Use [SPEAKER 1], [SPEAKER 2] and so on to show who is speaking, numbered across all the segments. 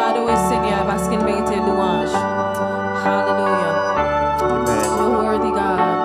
[SPEAKER 1] adorer Seigneur parce qu'il mérite louange. Hallelujah.
[SPEAKER 2] Amen.
[SPEAKER 1] You're worthy, God.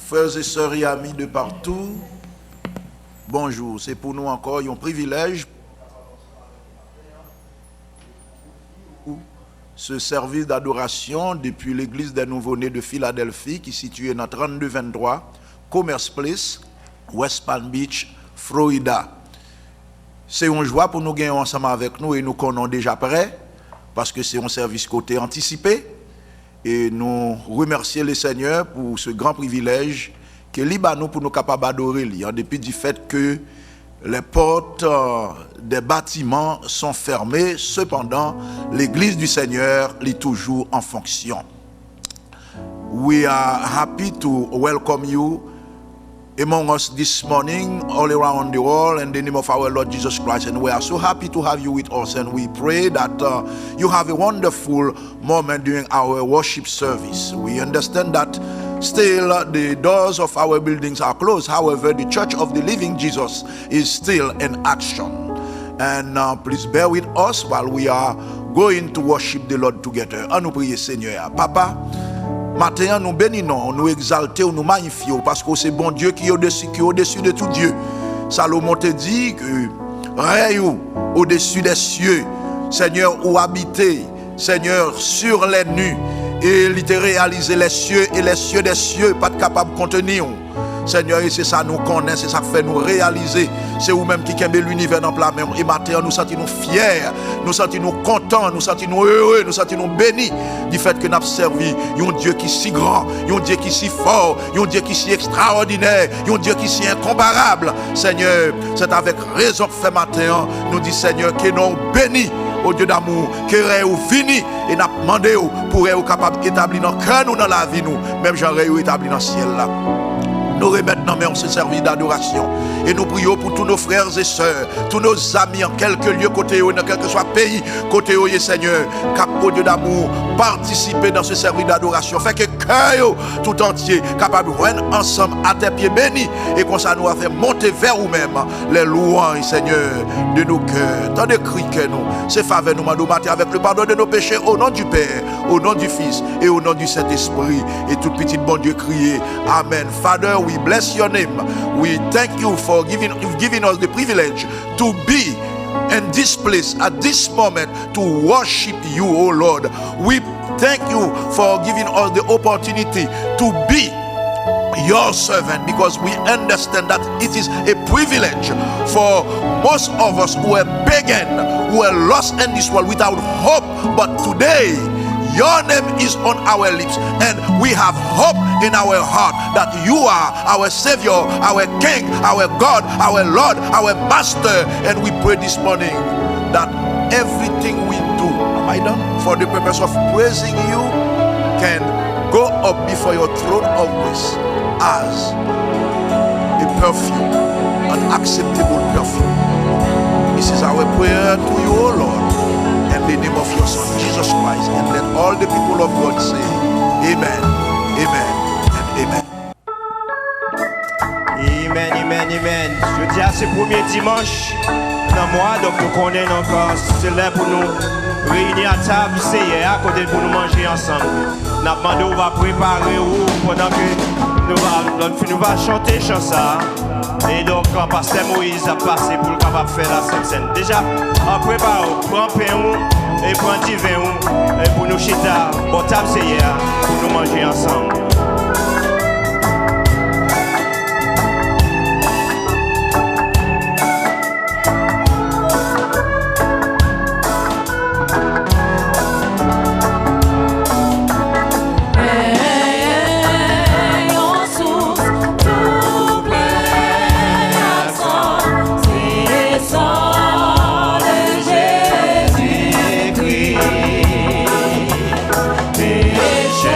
[SPEAKER 2] Frères et sœurs et amis de partout, bonjour. C'est pour nous encore un privilège ce service d'adoration depuis l'église des Nouveau-Nés de Philadelphie qui est située dans 3223 Commerce Place, West Palm Beach, Florida. C'est une joie pour nous gagner ensemble avec nous et nous connaissons déjà prêts parce que c'est un service côté anticipé. Et nous remercions le Seigneur pour ce grand privilège que nous pour nous capables d'adorer en dépit du fait que les portes des bâtiments sont fermées. Cependant, l'église du Seigneur est toujours en fonction. We are happy to welcome you among us this morning, all around the world, in the name of our Lord Jesus Christ. And we are so happy to have you with us. And we pray that you have a wonderful moment during our worship service. We understand that still the doors of our buildings are closed. However, the Church of the Living Jesus is still in action. And please bear with us while we are going to worship the Lord together. À nous prier, Seigneur. Papa, matin, nous bénissons, nous exaltons, nous magnifions, parce que c'est bon Dieu qui est au-dessus de tout Dieu. Salomon te dit que règne au-dessus des cieux, Seigneur, où habiter, Seigneur, sur les nues, et il te réaliser les cieux et les cieux des cieux, pas capable de contenir. Seigneur, et c'est ça nous connaît, c'est ça qui fait nous réaliser. C'est vous-même qui kembe l'univers dans la main. Et maintenant, nous sentons fiers, nous sentons contents, nous sentons heureux, nous sentons bénis du fait que nous avons servi un Dieu qui est si grand, un Dieu qui est si fort, un Dieu qui est si extraordinaire, un Dieu qui est si incomparable. Seigneur, c'est avec raison que fait matin, nous dit Seigneur, que nous bénis au Dieu d'amour, que nous fini et nous demandé pour être capable d'établir dans le cœur, nous dans la vie, nous, même j'aurais établi dans le ciel là. Nous remettons en ce service d'adoration et nous prions pour tous nos frères et sœurs, tous nos amis en quelques lieux côté dans quel que soit pays côté Seigneur, cap au Dieu d'amour, participer dans ce service d'adoration, fait que cœur yo, tout entier, capable de joindre ensemble à tes pieds bénis. Et comme ça nous a fait monter vers vous-même les louanges, Seigneur, de nos cœurs. Tant de cris que nous, c'est faveur nous mandons matin avec le pardon de nos péchés au nom du Père, au nom du Fils et au nom du Saint-Esprit. Et tout petit bon Dieu crier Amen. Father, we bless your name. We thank you for giving us the privilege to be in this place at this moment to worship you, oh Lord. We thank you for giving us the opportunity to be your servant, because we understand that it is a privilege for most of us who are pagan, who are lost in this world without hope. But today, your name is on our lips, and we have hope in our heart that you are our Savior, our King, our God, our Lord, our Master. And we pray this morning that everything we do, am I done? For the purpose of praising you, can go up before your throne of grace as a perfume, an acceptable perfume. This is our prayer to you, O Lord, in the name of your Son, Jesus Christ. And let all the people of God say, Amen, Amen, and Amen.
[SPEAKER 3] Amen, amen, amen. Je dis à ce premier dimanche dans le mois, donc nous connaissons encore, c'est là pour nous réunir à table, c'est hier, à côté pour nous manger ensemble. Nous avons demandé, on va préparer pendant que nous va chanter chanson. Et donc, quand Pasteur Moïse a passé pour le capable de faire la Sainte Seine. Déjà, on prépare, prend pain et prend du vin et pour nous chita, bon table c'est hier, pour nous manger ensemble.
[SPEAKER 4] Péché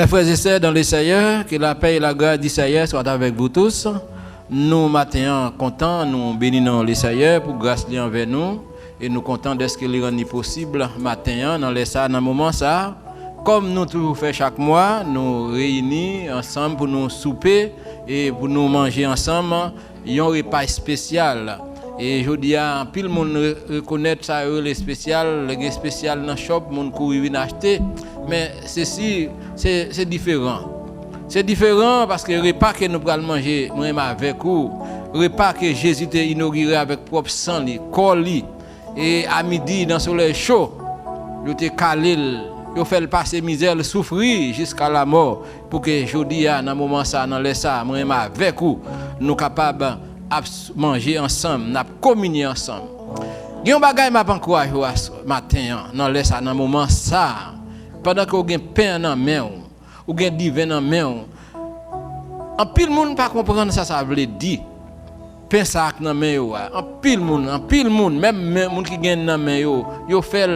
[SPEAKER 4] Mes frères et sœurs dans les Seigneur, que la paix et la grâce du Seigneur soient avec vous tous. Nous, matin, contents, nous bénissons les Seigneur pour grâce envers nous. Et nous contents de ce qu'il est possible matin, dans les ça, dans le moment ça. Comme nous toujours fait chaque mois, nous réunis ensemble pour nous souper et pour nous manger ensemble. Il y a un repas spécial. Et je dis à tout le monde reconnaît ça, le spécial dans le shop, le monde court venir acheter. Mais ceci, c'est différent. C'est différent parce que le repas que nous allons manger, moi avec vous, le repas que Jésus a inauguré avec propre sang, corps, et à midi, dans le soleil chaud, il a calé, il a fait passer misère, souffrir jusqu'à la mort. Pour que je dis à un moment ça, dans les ça, moi avec vous, nous sommes capables manger ensemble, n'a communier ensemble. Il y a un bagage m'a encouragé matin dans les ça dans moment ça pendant que vous avez pain dans main ou avez divin dans main. En pile monde pas comprendre ça veut dire. Pain ça dans main en pile monde même monde qui gagne dans main yo fait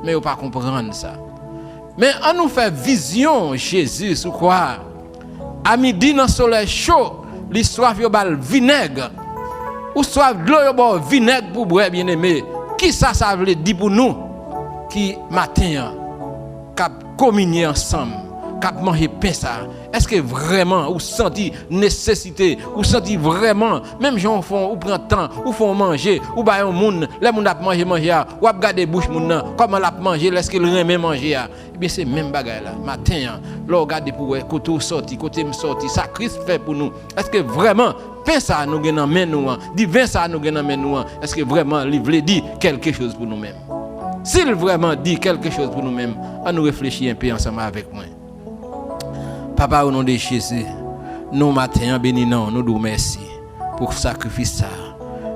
[SPEAKER 4] mais yo pas comprendre ça. Mais on nous fait vision Jésus ou quoi? À midi dans soleil chaud, l'histoire yo bal vinaigre. Ou soit de l'eau bon vinaigre pour boire bien aimé. Qui ça veut dire pour nous qui matin cap communier ensemble, cap manger pain ça. Est-ce que vraiment ou senti nécessité ou senti vraiment même gens font ou prend temps ou font manger ou ba un monde les monde a manger ou a garder bouche monde comment l'a manger est-ce qu'il remet manger eh bien c'est même bagaille là matin là regarder pour côté sorti côté me sorti ça Christ fait pour nous est-ce que vraiment pain ça nous gagne dans main nous divin ça nous gagne dans main nous est-ce que vraiment il veut dire quelque chose pour nous-mêmes s'il vraiment dit quelque chose pour nous-mêmes on nous réfléchir un peu ensemble avec moi. Papa, au nom de Jésus, nous matin bénissons, nous disons merci pour le sacrifice ça.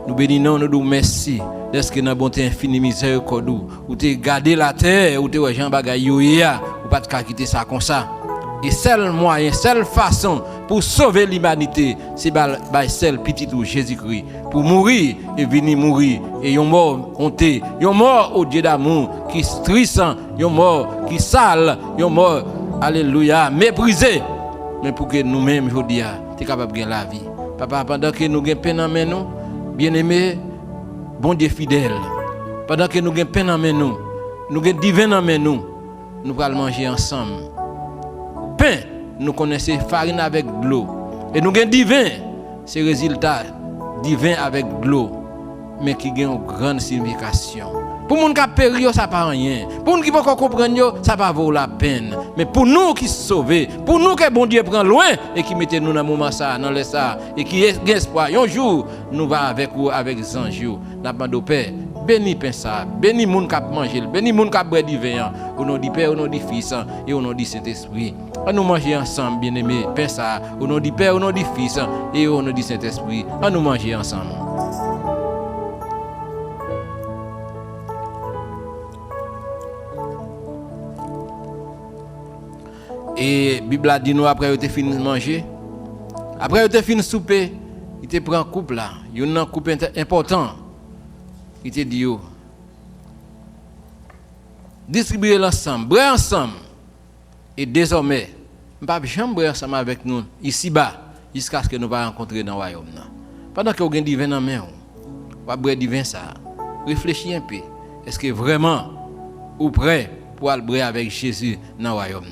[SPEAKER 4] Nous bénissons, nous disons merci de ce que notre bonté infinie miséricorde ou te garder la terre ou te Jean bagay yoya ou pas te quitter ça comme ça. Et seul moyen, seule façon pour sauver l'humanité, c'est seul petit ou Jésus-Christ pour mourir et venir mourir et yon mort honté, yon mort au Dieu d'amour qui trissant, yon mort qui sale, yon mort alléluia, méprisé. Mais pour que nous-mêmes, je dis, tu es capable de gagner la vie. Papa, pendant que nous gagnons peine en main, nous, bien-aimés, bon Dieu fidèle. Pendant que nous gagnons peine en main, nous gagnons divin en main, nous allons manger ensemble. Pain, nous connaissons farine avec de l'eau. Et nous gagnons divin, c'est le résultat divin avec de l'eau, mais qui gagne une grande signification. Pour les gens qui péri, ça pas rien. Pour les gens qui ne comprennent pas, ça va vaut la peine. Mais pour nous qui sommes sauvés, pour nous que bon Dieu prend loin et qui mettez nous dans le moment ça, dans le ça, et qui est espoir, un jour, nous va avec vous, avec les anges. Nous demandons Père, bénis pain ça, bénis les gens qui mangent, bénis les gens qui boivent du vin, au nom du Père, au nom du Fils et au nom du Saint-Esprit. On nous manger ensemble, bien-aimés, pain ça, au nom du Père, au nom du Fils et au nom du Saint-Esprit. On nous manger ensemble. Et la Bible a dit nous après tu fini de manger, après tu fini de souper, il te prend un couple là, il y a un couple important. Il te dit distribuez l'ensemble, boire ensemble. Et désormais, je ne vais pas jamais boire ensemble avec nous ici bas jusqu'à ce que nous va rencontrer dans le royaume. Pendant que vous avez du vin dans la main, vous va boire du vin ça. Réfléchissez un peu. Est-ce que vraiment vous êtes prêt pour aller boire avec Jésus dans le royaume?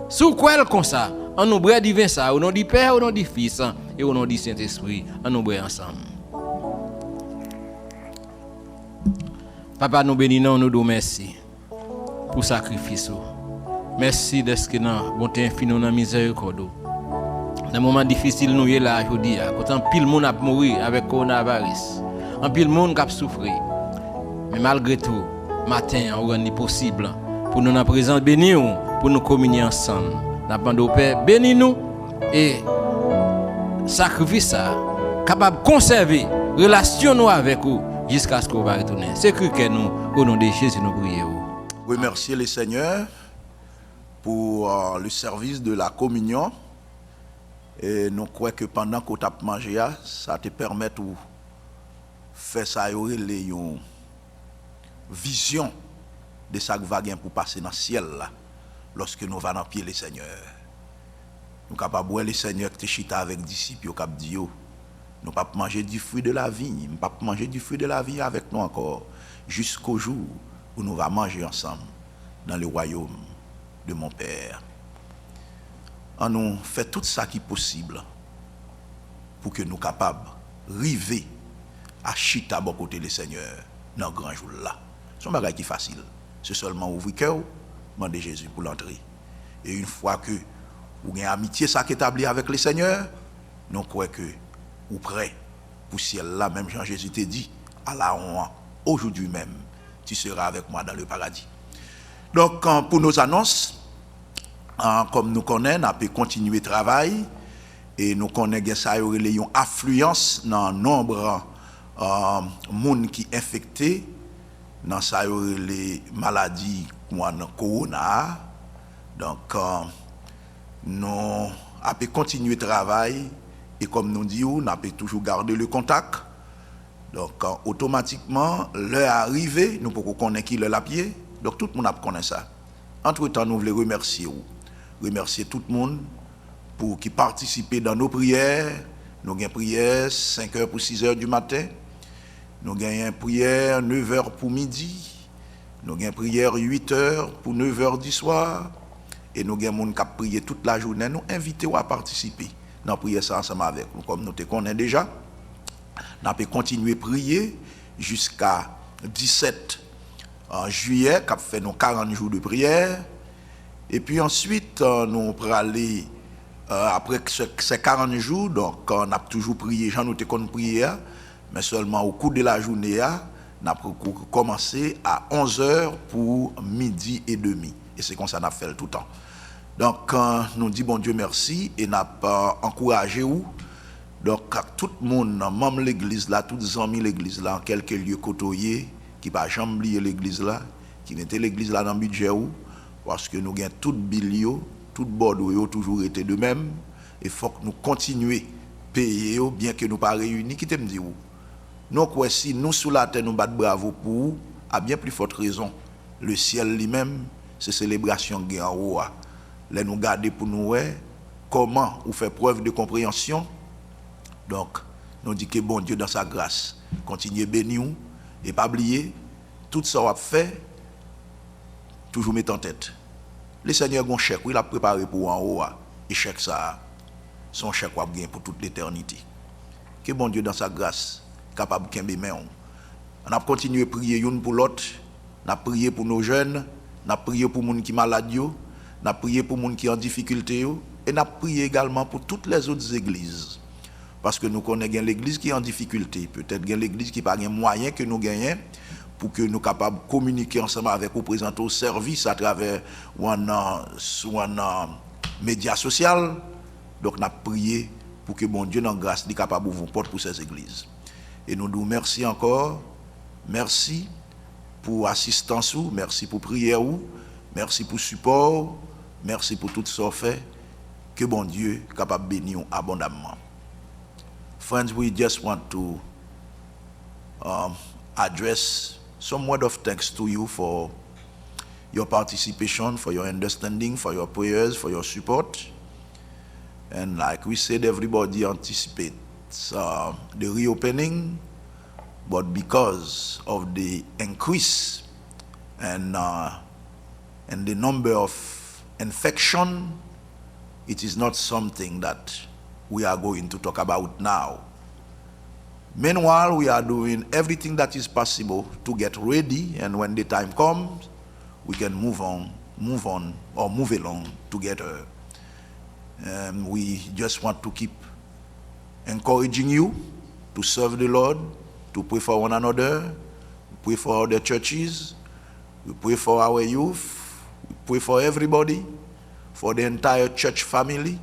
[SPEAKER 4] Sous quoi comme ça, on nous boit du vin ça, au nom du Père, au nom du Fils et au nom du Saint-Esprit, on nous boit ensemble. Papa, nous bénissons, nous disons merci pour le sacrifice. Merci de ce que nous bonté infinie, dans miséricorde. Dans les moments difficiles, nous sommes là aujourd'hui. Quand pile monde a mouru avec coronavirus, en pile monde a souffert. Mais malgré tout, matin, on rend possible pour nous en présence bénir, pour nous communier ensemble. Nous demandons au Père, bénis-nous et sacrifice ça, capable de conserver relation nous avec vous jusqu'à ce qu'on va retourner. C'est que nous, au nom de Jésus, nous prions.
[SPEAKER 2] Oui, merci le Seigneur pour le service de la communion. Et nous croyons que pendant que tu as mangé, ça te permet de faire ça, une vision de ça qui va pour passer dans le ciel là, lorsque nous allons dans le pied le Seigneur. nous capables voir le Seigneur qui chita avec disciples qui dit nous pas manger du fruit de la vie, nous pas manger du fruit de la vie avec nous encore jusqu'au jour où nous allons manger ensemble dans le royaume de mon Père. On nous fait tout ça qui est possible pour que nous capables arriver à chita bon côté le Seigneur dans le grand jour là. C'est un bagage qui est facile. C'est seulement ouvrir cœur, demander Jésus pour l'entrer. Et une fois que vous avez une amitié ça qui est établie avec le Seigneur, nous croyons que vous prêt pour ciel là, même Jean-Jésus t'a dit, à la honte, aujourd'hui même, tu seras avec moi dans le paradis. Donc, pour nos annonces, comme nous connaissons, on peut continuer le travail et nous connaissons qu'il y a une affluence dans le nombre de monde qui sont infectés dans les maladies comme le corona. Donc, nous avons continué le travail et comme nous disons, nous avons toujours gardé le contact. Donc, automatiquement, l'heure arrivée, nous pouvons connaître qui est la pied. Donc, tout le monde connaît ça. Entre-temps, nous voulons remercier tout le monde pour qui participer dans nos prières. Nous avons une prière 5h pour 6h du matin. Nous avons une prière 9h pour midi. Nous avons une prière 8h pour 9h du soir. Et nous avons des gens qui prié toute la journée. Nous invitons à participer dans la prière ça ensemble avec nous. Comme nous te connaissons déjà, nous pouvons continuer à prier jusqu'à 17 juillet, qui a fait nos 40 jours de prière. Et puis ensuite, nous allons aller, après ces 40 jours, donc on a toujours prié, j'en ai prié, mais seulement au cours de la journée, on a commencé à 11h pour midi et demi. Et c'est comme ça qu'on a fait tout le temps. Donc, nous disons bon Dieu merci et nous avons encouragé où. Donc, tout le monde, même l'église là, tous les amis de l'église là, en quelques lieux côtoyés, qui ne va jamais oublier l'église là, qui n'était l'église là dans le budget où, parce que nous avons tout bilio, tout Bordeaux toujours été de même, et il faut que nous continuions à payer, bien que nous ne pas réunis. Qui te me dit où? Nous, si nous sous la terre nous battons bravo pour vous, à bien plus forte raison, le ciel lui-même, c'est célébration qui est en haut. Là, nous garder pour nous, comment vous faire preuve de compréhension. Donc, nous disons que bon Dieu, dans sa grâce, continue à bénir et pas oublier, tout ça qu'on fait, toujours mettre en tête. Le Seigneur a un chèque, il a préparé pour en haut, et chèque ça, son chèque qu'on a gagné pour toute l'éternité. Que bon Dieu, dans sa grâce, capable de kembe main. On a continué à prier une pour l'autre, on a prié pour nos jeunes, on a prié pour les gens qui sont malades, on a prié pour les gens qui sont en difficulté, et on a prié également pour toutes les autres églises. Parce que nous connaissons l'église qui est en difficulté, peut-être l'église qui n'a pas de moyens que nous gagnons pour que nous soyons capables de communiquer ensemble avec vous, présenter au service à travers un média social. Donc nous avons prié pour que bon Dieu, dans la grâce, soit capable d'ouvrir une porte pour ces églises. Et nous disons merci encore, merci pour l'assistance, merci pour la prière, merci pour le support, merci pour tout ce qu'on fait, que bon Dieu soit capable de bénir abondamment. Friends, we just want to address some word of thanks to you for your participation, for your understanding, for your prayers, for your support. And like we said, everybody anticipates the reopening, but because of the increase and the number of infection, it is not something that we are going to talk about now. Meanwhile, we are doing everything that is possible to get ready, and when the time comes, we can move along together. We just want to keep encouraging you to serve the Lord, to pray for one another, pray for other churches, we pray for our youth, we pray for everybody, for the entire church family,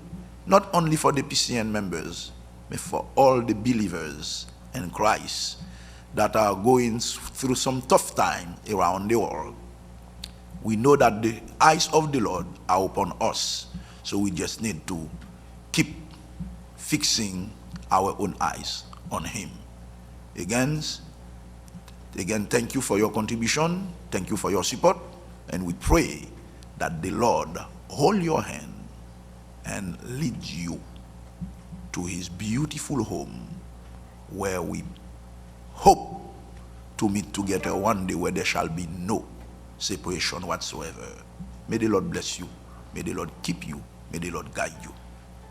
[SPEAKER 2] not only for the PCN members, but for all the believers in Christ that are going through some tough time around the world. We know that the eyes of the Lord are upon us, so we just need to keep fixing our own eyes on Him. Again, thank you for your contribution, thank you for your support, and we pray that the Lord hold your hand and lead you to his beautiful home, where we hope to meet together one day, where there shall be no separation whatsoever. May the Lord bless you. May the Lord keep you. May the Lord guide you.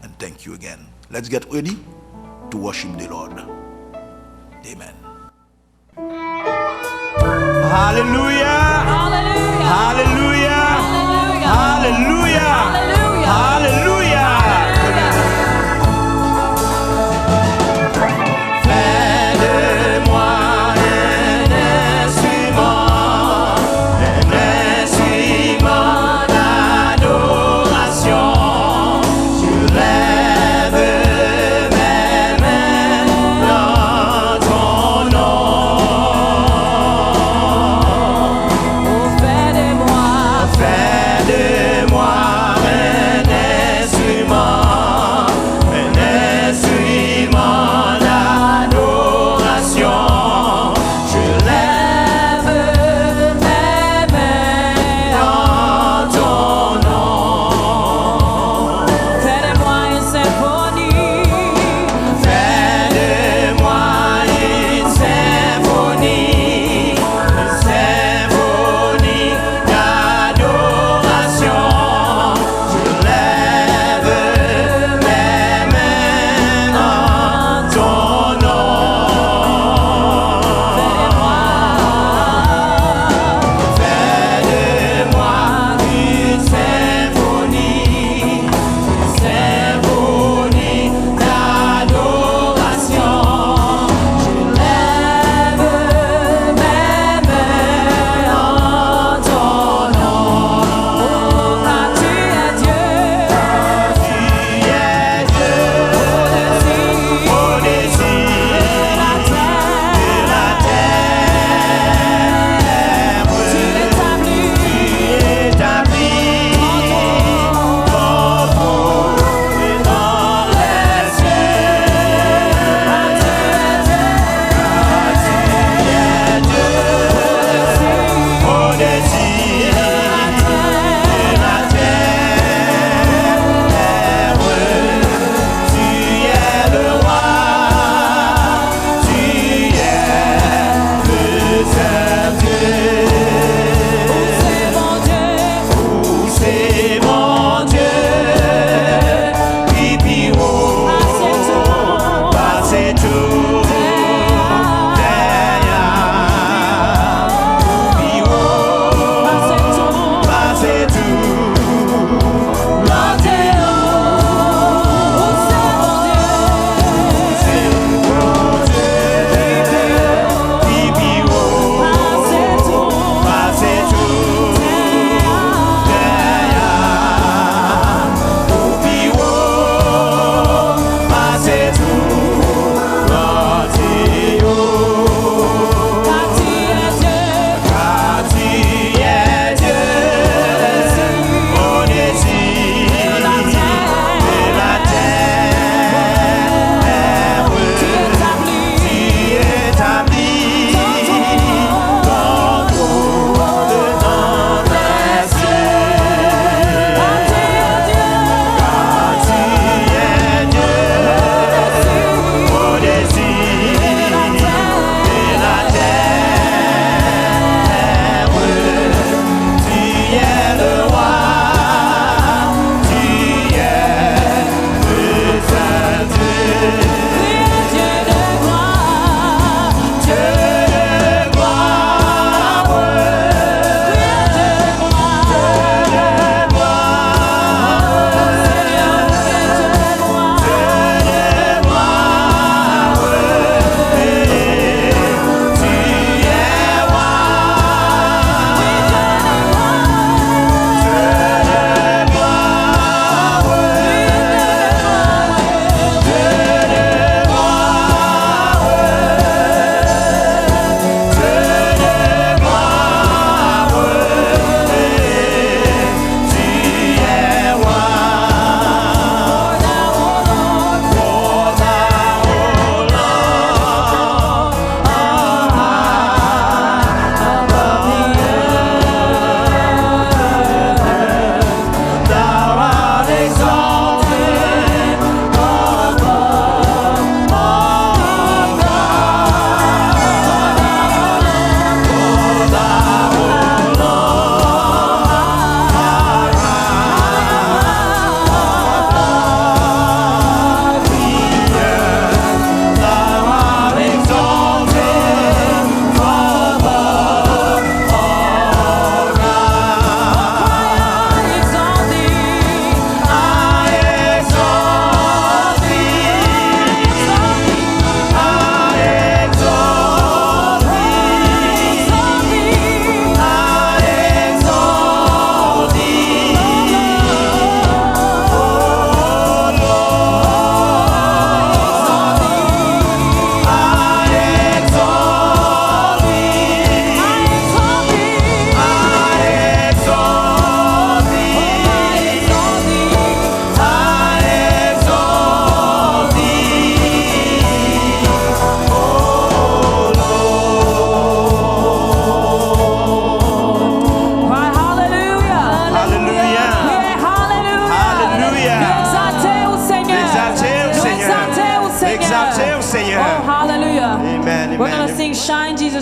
[SPEAKER 2] And thank you again. Let's get ready to worship the Lord. Amen.
[SPEAKER 3] Hallelujah.
[SPEAKER 1] Hallelujah.
[SPEAKER 3] Hallelujah.
[SPEAKER 1] Hallelujah.
[SPEAKER 3] Hallelujah.
[SPEAKER 1] Hallelujah.
[SPEAKER 3] Hallelujah. Fais de moi un instrument d'adoration. Tu lèves mes mains dans ton nom.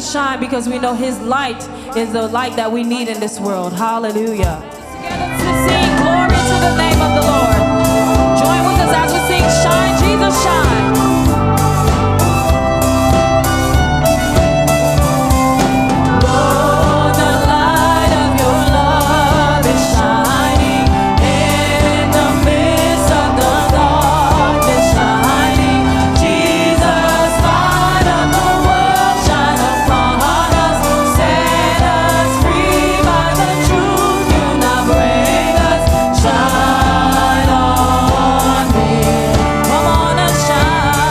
[SPEAKER 1] shine because we know His light is the light that we need in this world. Hallelujah. Together to sing glory to the name of the Lord. Join with us as we sing Shine, Jesus, Shine. Shine on me. Come on and shine.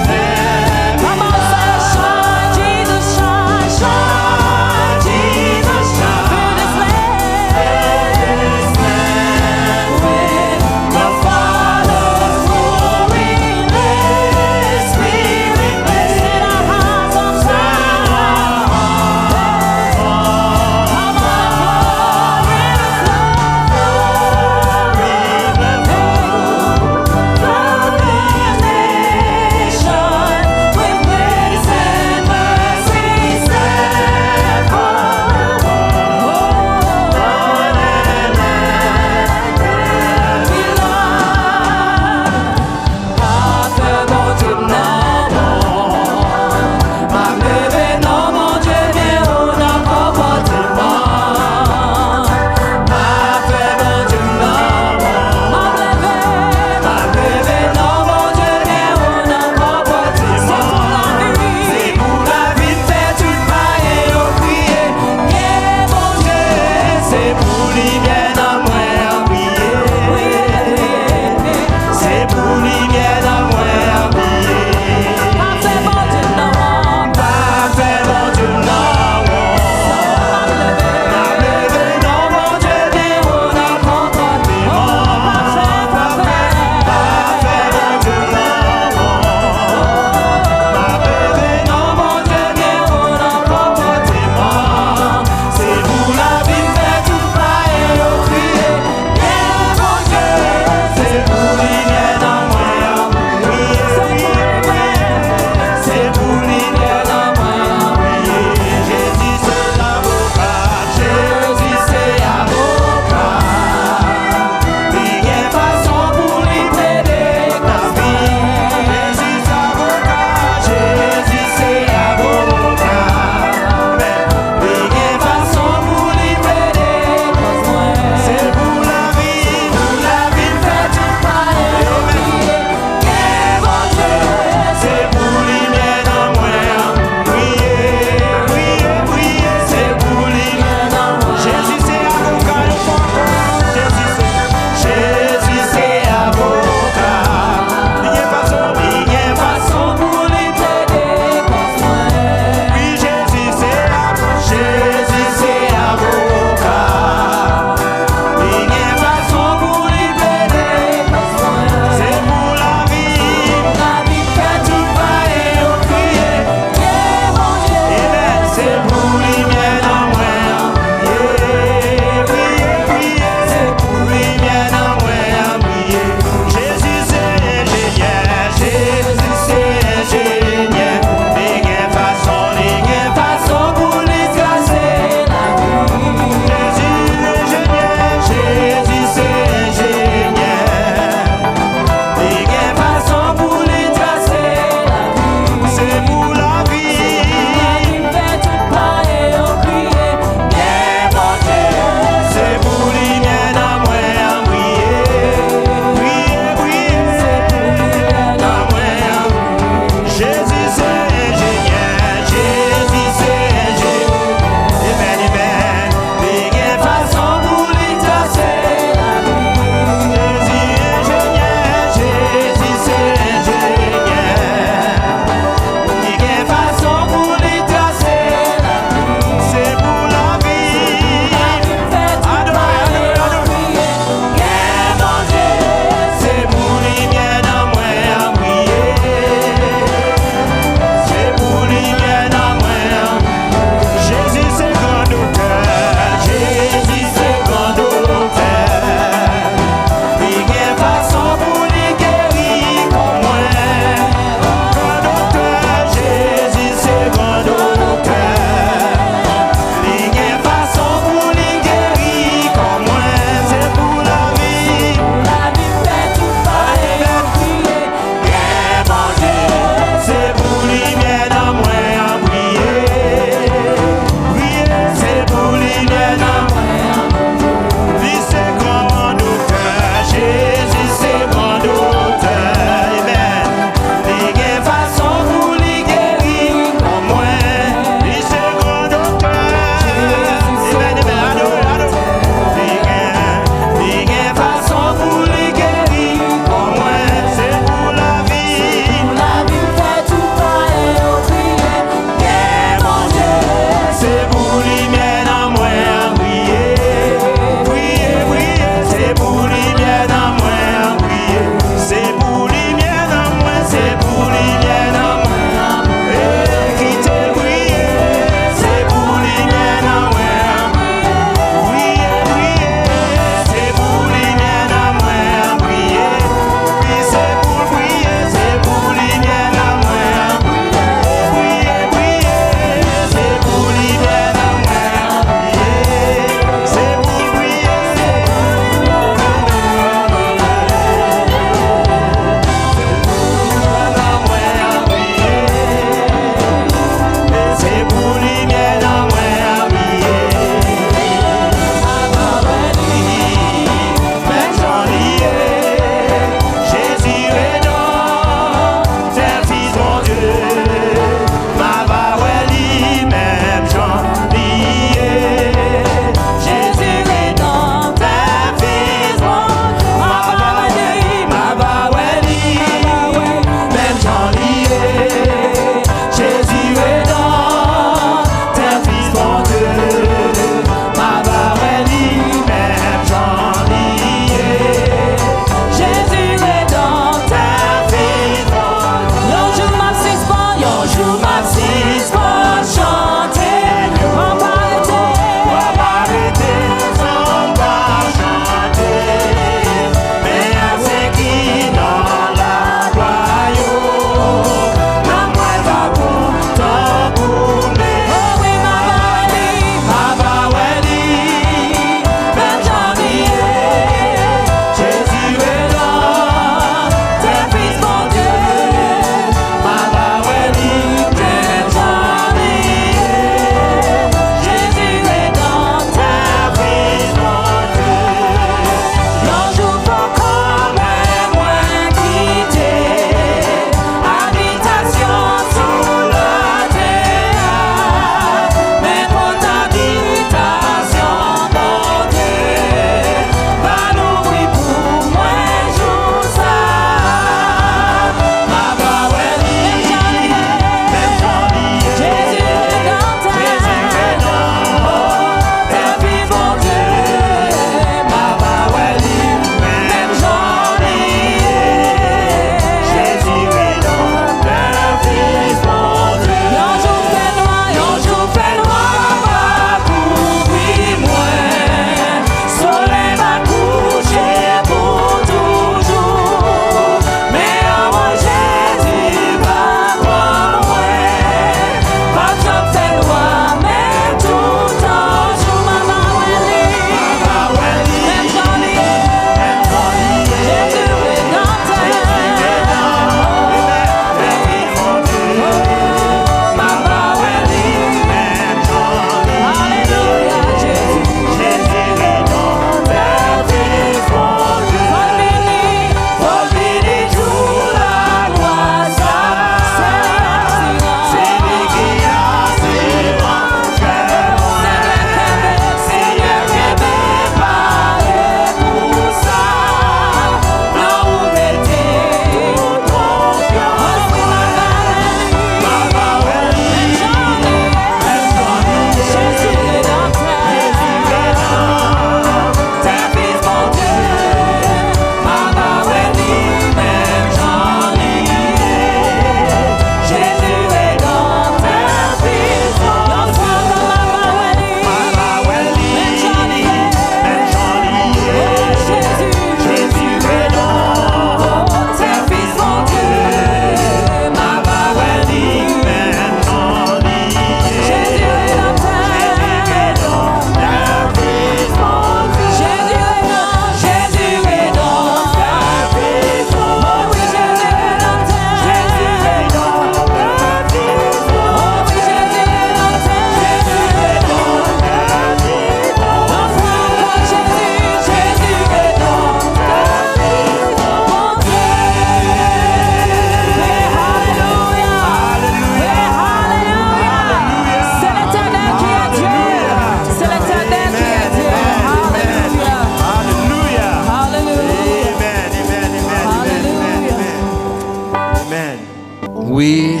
[SPEAKER 4] lié,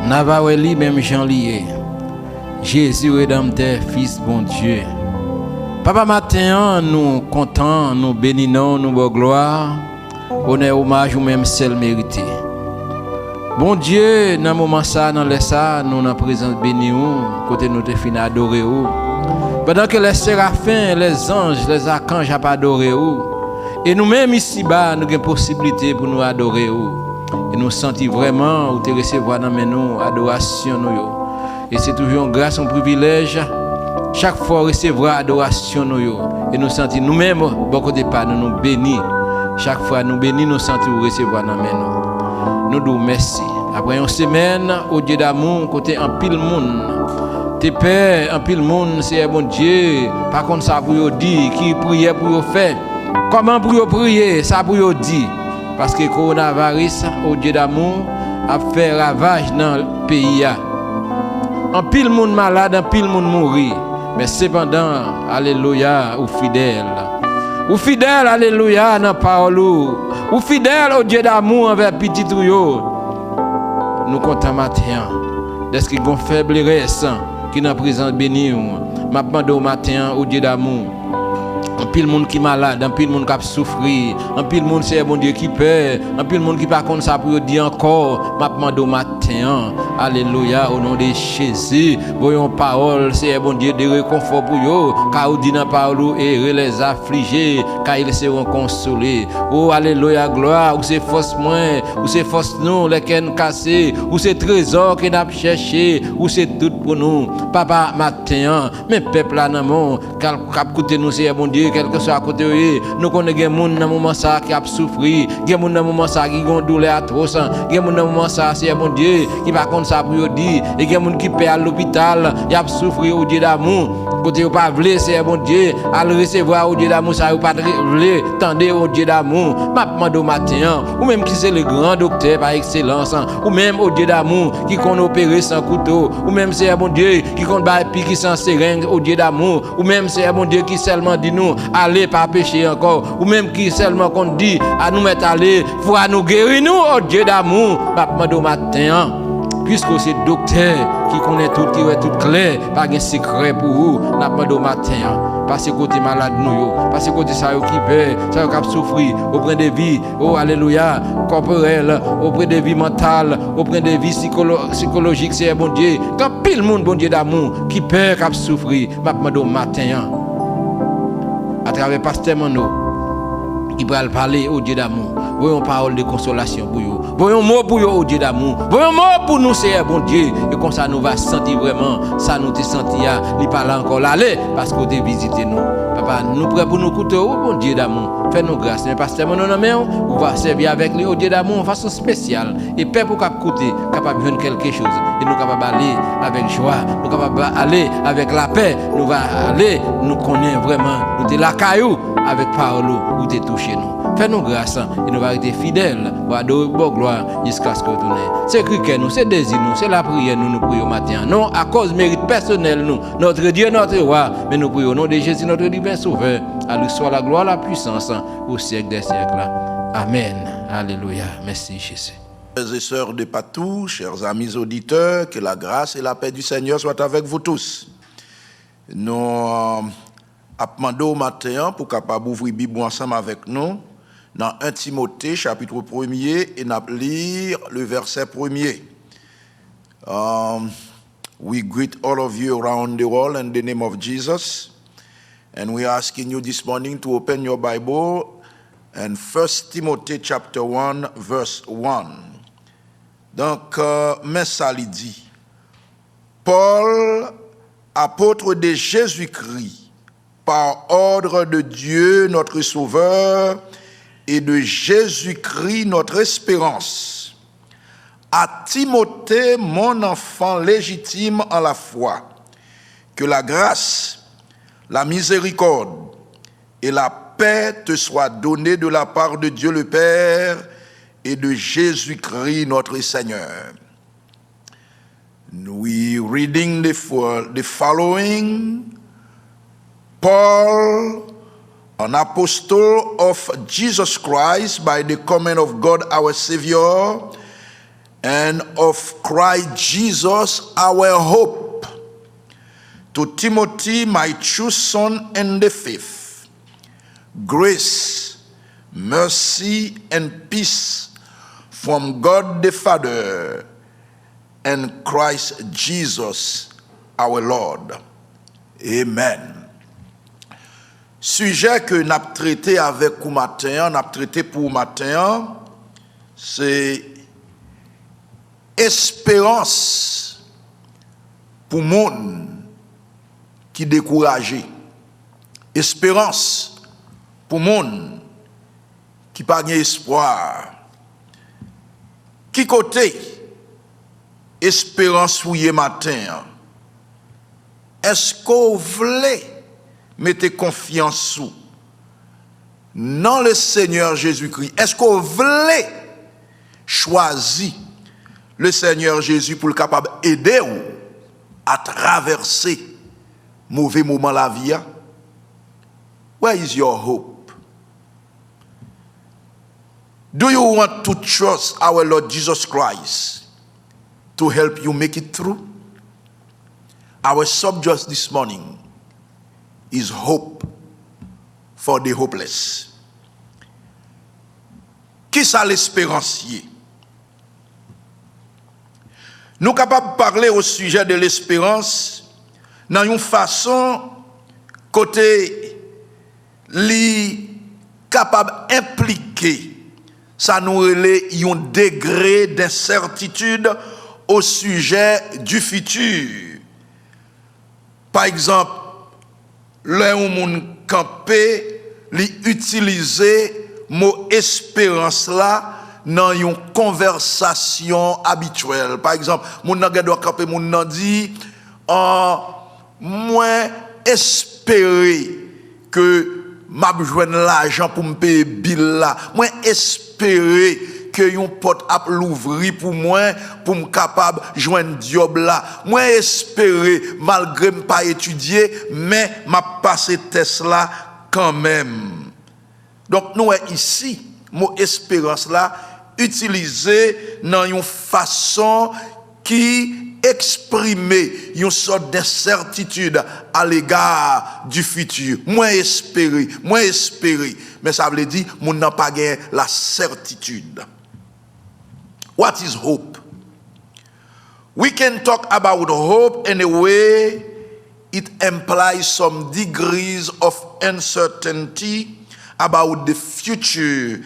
[SPEAKER 4] n'a pas li même Jean lié. Jésus rédempteur, fils bon Dieu. Papa matin, nous contents, nous bénissons, nous bon gloire. Honneur hommage ou même seul mérité. Bon Dieu, dans le moment ça, dans les ça, nous dans présence béni ou, côté nous te fin adorer ou. Pendant que les séraphins, les anges, les archanges ont adoré ou. Et nous-mêmes ici-bas, nous avons possibilité pour nous adorer ou. Et nous sentons vraiment ou te recevoir dans nous adoration nous. Et c'est toujours une grâce, un privilège. Chaque fois recevoir adoration nous. Et nous sentons nous-mêmes, beaucoup de pas, nous nous bénis. Chaque fois nous bénis, nous sentons recevoir dans nous. Nous disons merci. Après une semaine, au Dieu d'amour, côté un pile monde. Tes pères, un pile monde, c'est bon Dieu. Par contre, ça pour vous dire, qui priait pour vous faire. Comment pour vous prier, ça pour vous dire. Parce que le coronavirus, au Dieu d'amour, a fait ravage dans le pays. Un pile monde malade, un pile monde mourir. Mais cependant, alléluia, ou fidèle. Ou fidèle, alléluia, dans la parole. Ou fidèle au Dieu d'amour envers petit tuyau. Nous comptons matin. Est-ce qu'il y a une faiblesse qui est dans la présence bénie? Je demande au matin au Dieu d'amour. Un pile monde qui est malade, un pile monde qui a souffert, un pile monde c'est bon Dieu qui peur, un pile monde qui pas comme ça pour dire encore. Je demande au matin. Alléluia, au nom de Jésus. Voyons parole, c'est bon Dieu de réconfort pour eux. Car vous dit dans la parole, et les affligés, car ils seront consolés. Oh, alléluia, gloire, ou c'est force moins, ou c'est force nous, les cannes cassées, ou c'est trésor qu'on a cherché, ou c'est tout pour nous. Papa, matin, mais peuple là, non, cap côté nous, c'est bon Dieu, quel que soit à côté, nous connaissons des gens dans le moment ça qui a souffert, des gens dans le moment ça qui ont douleur atroce, des gens dans le moment ça, c'est bon Dieu, qui va contre ça pour dire, et il y a des gens qui paient à l'hôpital, ils ont souffert au Dieu d'amour, côté ou pas voulu, c'est bon Dieu, à le recevoir au Dieu d'amour, ça ou pas voulu, tendez au Dieu d'amour, m'a demandé au matin, ou même qui c'est le grand docteur par excellence, ou même au Dieu d'amour, qui qu'on opéré sans couteau, ou même c'est bon Dieu, qui qu'on bat pique sans seringue au Dieu d'amour, ou même c'est bon Dieu qui seulement dit nous, allez pas pécher encore, ou même qui seulement qu'on dit, à nous mettre aller, faut à nous guérir nous au Dieu d'amour, m'a demandé au matin, puisque c'est docteur qui connaît tout, qui est tout clair, pas de secret pour vous, n'a pas de matin. Parce côté malade nous, parce côté ça qui peur, ça qui souffrir, auprès de vie, oh alléluia, corporelle, auprès de vie mentale, auprès de vie psychologique, c'est bon Dieu. Quand pile monde bon Dieu d'amour qui peur, qui souffrir, n'a pas de matin. À travers pasteur Mano, il va parler au Dieu d'amour. Voyons parole de consolation pour vous. Voyons mot pour vous au Dieu d'amour. Voyons mot pour nous, c'est bon Dieu. Et comme ça, nous va sentir vraiment. Ça nous te sentir. Il parle encore là. Parce que vous visiter nous. Papa, nous prêts pour nous écouter au bon Dieu d'amour. Fais-nous grâce. Mais pasteur, on va servir avec lui au Dieu d'amour de façon spéciale. Et père pour écouter, capable de faire quelque chose. Et nous capables d'aller avec joie. Nous capables d'aller avec la paix. Nous va aller, nous connaissons vraiment. Nous sommes la caillou avec parole où tu touché nous. Fais-nous grâce et nous va être fidèles. Pour adorer bonne gloire jusqu'à ce que nous c'est criquet nous, c'est désir nous, c'est la prière nous prions matin. Non à cause mérite personnel nous, notre Dieu, notre roi, mais nous prions au nom de Jésus, notre divin sauveur. À lui soit la gloire, la puissance au siècle des siècles. Amen. Alléluia. Merci Jésus.
[SPEAKER 2] Frères et sœurs de Patou, chers amis auditeurs, que la grâce et la paix du Seigneur soient avec vous tous. Nous demandé au matin pour capable ouvrir Bible ensemble avec nous dans 1 Timothée chapitre 1er et nous lire le verset 1er. We greet all of you around the world in the name of Jesus, and we are asking you this morning to open your Bible and 1 Timothée chapter 1 verse 1. Donc mais ça lui dit, Paul, apôtre de Jésus-Christ, par ordre de Dieu notre Sauveur et de Jésus-Christ notre espérance, à Timothée, mon enfant légitime en la foi, que la grâce, la miséricorde et la paix te soient données de la part de Dieu le Père et de Jésus-Christ notre Seigneur. We reading the following. Paul, an apostle of Jesus Christ by the command of God our Savior, and of Christ Jesus our hope. To Timothy, my true son in the faith, grace, mercy, and peace from God the Father and Christ Jesus our Lord. Amen. Sujet que nous avons traité avec vous matin, nous avons traité pour vous matin, c'est espérance pour le monde qui est découragé. Espérance pour le monde qui n'a pas d'espoir. Qui côté espérance pour ce matin? Est-ce que vous voulez mettre confiance sous dans le Seigneur Jésus-Christ? Est-ce que vous voulez choisir le Seigneur Jésus pour le capable d'aider vous à traverser mauvais moments de la vie? Where is your hope? Do you want to trust our Lord Jesus Christ to help you make it through? Our subject this morning is hope for the hopeless. Qui ça l'espérancier? Nous sommes capables de parler au sujet de l'espérance dans une façon côté li capable d'impliquer ça nous relève un degré d'incertitude au sujet du futur. Par exemple, là où mon campé li utiliser mot espérance là dans une conversation habituelle. Par exemple, mon nan doit camper mon nan dit moi espérer que m'a joindre l'argent pour me payer bill là. Moi espérer que yon porte ap l'ouvrir pour moi pour me capable joindre job là. Moi espérer malgré me pas étudier mais m'a passé test là quand même. Donc nous ici mot espérance là utilisé dans une façon qui exprime une sorte d'incertitude à l'égard du futur. Moi espérer, mais ça veut dire mon n'a pas gagné la certitude. What is hope? We can talk about hope in a way it implies some degrees of uncertainty about the future.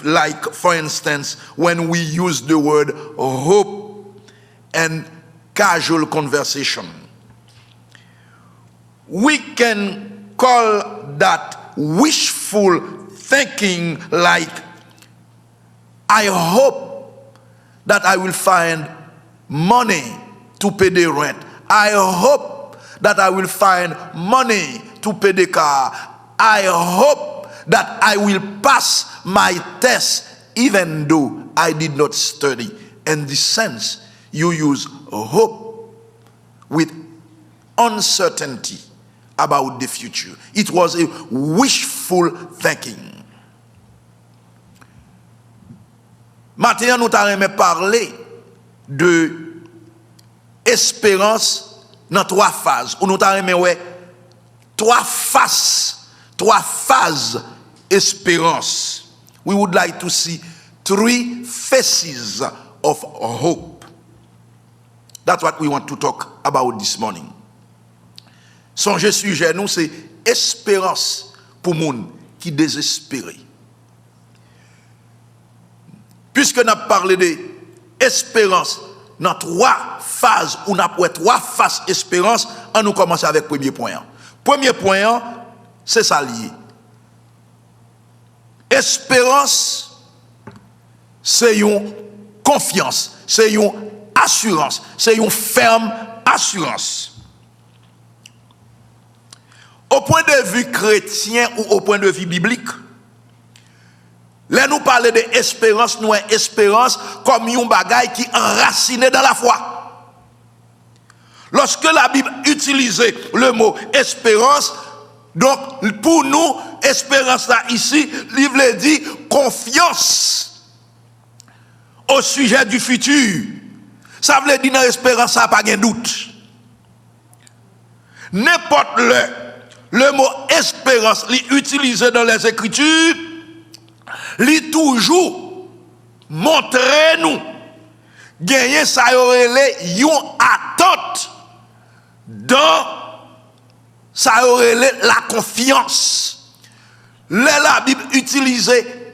[SPEAKER 2] Like, for instance, when we use the word hope in casual conversation. We can call that wishful thinking, like, I hope that I will find money to pay the rent. I hope that I will find money to pay the car. I hope that I will pass my test even though I did not study. In this sense, you use hope with uncertainty about the future. It was a wishful thinking. Maintenant, nous allons parler de espérance dans trois phases. Ou nous allons trois phases espérance. We would like to see 3 phases of hope. That's what we want to talk about this morning. Son sujet nous c'est espérance pour moun qui désespéré. Puisque nous avons parlé de espérance dans 3 phases, ou nous avons 3 phases espérance, on nous commence avec le premier point. Premier point, c'est ça lié. Espérance, c'est une confiance, c'est une assurance, c'est une ferme assurance. Au point de vue chrétien ou au point de vue biblique, là nous parlons d'espérance, nous avons espérance comme un bagage qui est enraciné dans la foi. Lorsque la Bible utilise le mot espérance, donc pour nous, espérance là ici, livre dit confiance. au sujet du futur. Ça veut dire dans l'espérance, ça n'a pas de doute. N'importe le mot espérance, utilisé dans les Écritures, il toujours montrer nous gagner ça aurait une attente dans ça aurait la confiance. La Bible utilise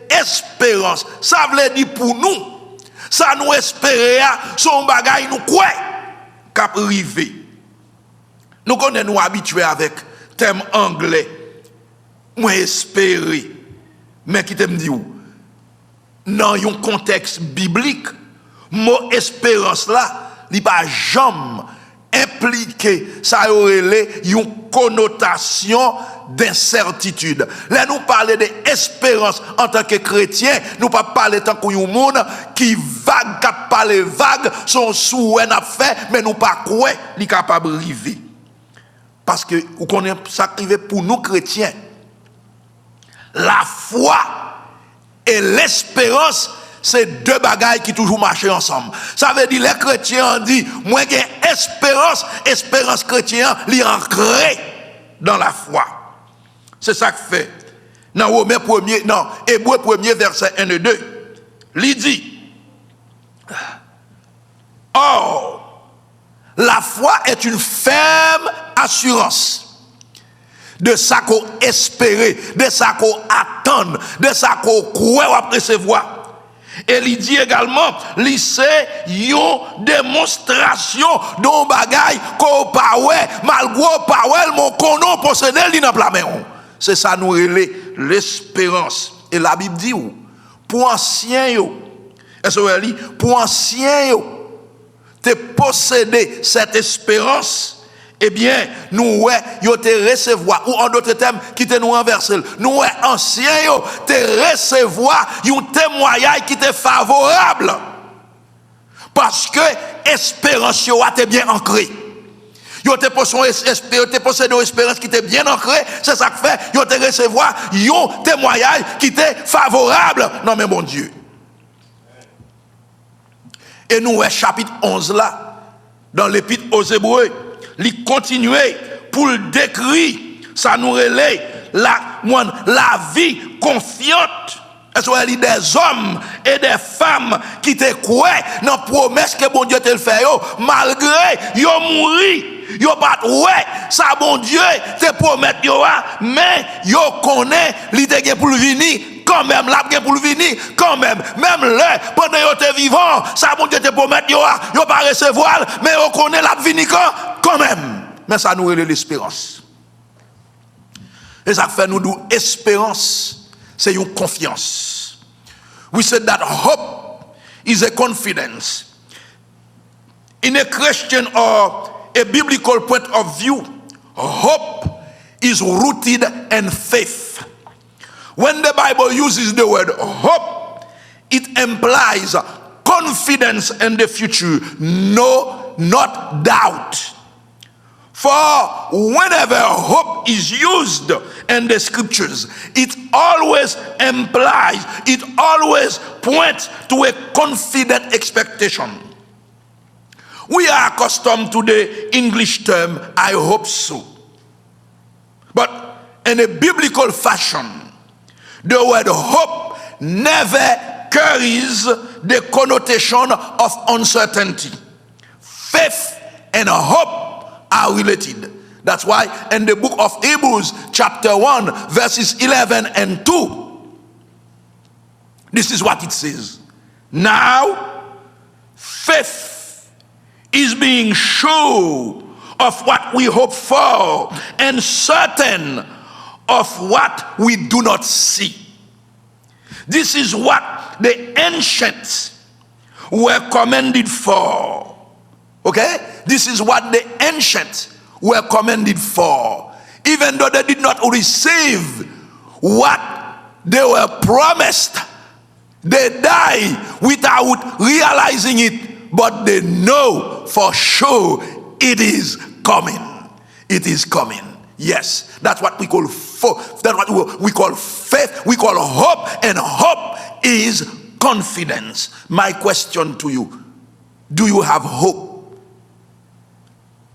[SPEAKER 2] espérance. Ça veut dire pour nous, ça nous espérer son bagage nous quoi cap arriver. Nous connaissons nous habitués avec thème anglais. Moi espérer. Mais qui t'aime dit où? Dans un contexte biblique, mot espérance là, il pas jamais impliqué ça aurait une connotation d'incertitude. Là nous parler d'espérance en tant que chrétien, nous pas parler tant qu'on un monde qui vague cap parler vague son souhait n'a fait mais nous pas quoi li capable arriver. Parce que vous connaissez ça arrivé pour nous chrétiens. La foi et l'espérance, c'est deux bagailles qui toujours marchent ensemble. Ça veut dire les chrétiens disent, moi j'ai espérance chrétienne, li ancré dans la foi. C'est ça que fait. Dans Romains 1er, non, Hébreux 1er verset 1 et 2. Il dit, or, la foi est une ferme assurance de ça qu'on espérait, de ça qu'on attend, de ça qu'on croit recevoir. Et il dit également, c'est une démonstration d'un bagage qu'on parle, malgré parole, mon konon possédé, li nan pla main. C'est ça nous relève l'espérance. Et la Bible dit où? Pour ancien yo, pour ancien yo, te posséder cette espérance. Eh bien, nous, yo te recevoir, ou en d'autres termes, qui te nous renverser. Nous, anciens, yo te recevoir, un témoignage qui te favorable. Parce que espérance, yo, te bien ancré. Yo te possédé une espérance qui te bien ancrée, c'est ça que fait, yo te recevoir, un témoignage qui te favorable. Non, mais mon Dieu. Et nous, chapitre 11 là, dans l'épître aux Hébreux, il continue pour le décrire, ça nous relève la vie confiante. Est-ce qu'il y a des hommes et des femmes qui te croient dans la promesse que bon Dieu te le fait, malgré qu'ils mourent, ils pas ouais, ça bon Dieu te promet, mais ils connaissent l'idée pour le venir. Quand même, la pour le venir, quand même là, pendant que tu es vivant, ça bon Dieu te promet, il ne pas recevoir, mais on connaît la venir quand même. Mais ça nous relève l'espérance. Et ça fait nous espérance, c'est une confiance. We said that hope is a confidence. In a Christian or a biblical point of view, hope is rooted in faith. When the Bible uses the word hope, it implies confidence in the future, no, not doubt. For whenever hope is used in the scriptures, it always implies, it always points to a confident expectation. We are accustomed to the English term, I hope so. But in a biblical fashion, the word hope never carries the connotation of uncertainty. Faith and hope are related. That's why in the book of Hebrews chapter 1 verses 11 and 2, this is what it says. Now, faith is being sure of what we hope for and certain of what we do not see. This is what the ancients were commended for. Okay? This is what the ancients were commended for. Even though they did not receive what they were promised, they die without realizing it, but they know for sure it is coming. It is coming. Yes, that's what we call that's what we call faith. We call hope, and hope is confidence. My question to you, do you have hope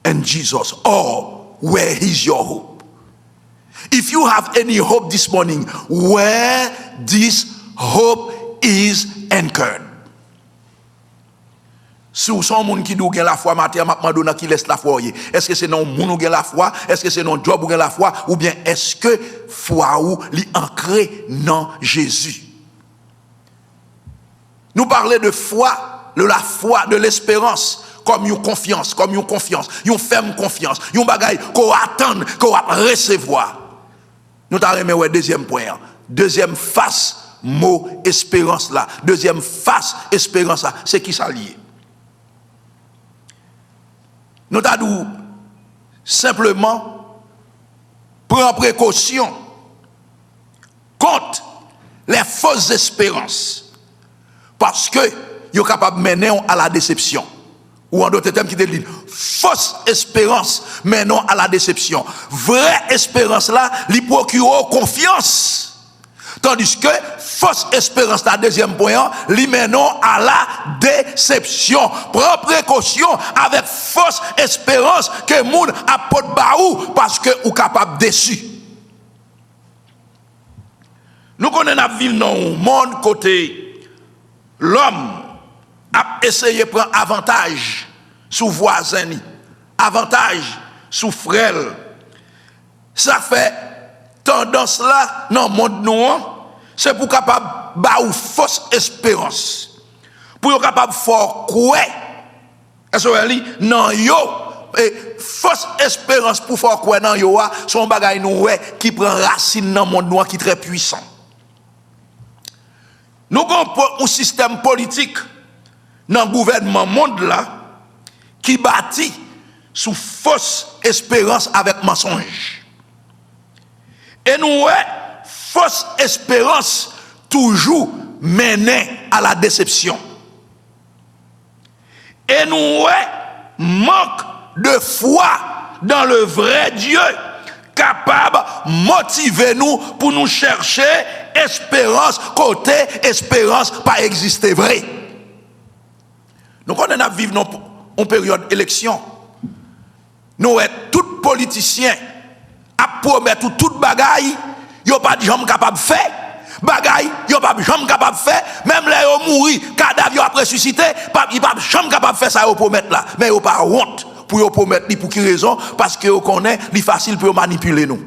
[SPEAKER 2] in Jesus, or where is your hope? If you have any hope this morning, where this hope is anchored? Si vous son monde qui dou gen la foi matin, m'a demandé qui laisse la foi. Est-ce que c'est non moun ou gen la foi? Est-ce que c'est non job ou gen la foi? Ou bien est-ce que foi ou li ancré dans Jésus? Nous parlons de foi, de la foi, de l'espérance, comme une confiance, une ferme confiance, une bagaille qu'on attend, qu'on va recevoir. Nous t'arrêtons ouais deuxième point. Deuxième face, mot espérance là. Deuxième face, espérance là. C'est qui ça lié? Nous t'avons simplement prendre précaution contre les fausses espérances. Parce que ils sont capables de mener à la déception. Ou en d'autres termes qui disent fausse espérance menant à la déception. Vraie espérance là, lui procure confiance. Tandis que fausse espérance, la deuxième point, lui menant à la déception. Prends précaution avec fausse espérance que moun apporte baou parce que ou capable déçu. Nous connaissons vivre dans un monde côté l'homme a essayé de prendre avantage sur voisin, avantage sur frère. Ça fait tendance là dans le monde noir, c'est pour capable ba ou fausse espérance. Pour être capable fort quoi? Est-ce que non yo et fausse espérance pour fort quoi dans yo son bagay nou qui prend racine dans le monde noir qui est très puissant. Nous avons un système politique dans le gouvernement monde là qui bâtit sous fausse espérance avec mensonge. Et nous fausse espérance toujours menée à la déception. Et nous manque de foi dans le vrai Dieu capable de motiver nous pour nous chercher espérance, côté espérance pas exister vrai. Nous connaissons vivre en période d'élection. Nous sommes tous politiciens à promettre toute bagaille, ils n'ont pas de gens capables de faire. Bagaille, ils n'ont pas de gens capables de faire. Même là, ils ont mouru, cadavre après ressuscité, ils n'ont pas de gens capables de faire ça, ils promettent là. Mais ils n'ont pas honte pour ils promettre, pour quelle raison? Parce qu'ils connaissent, c'est facile pour manipuler nous.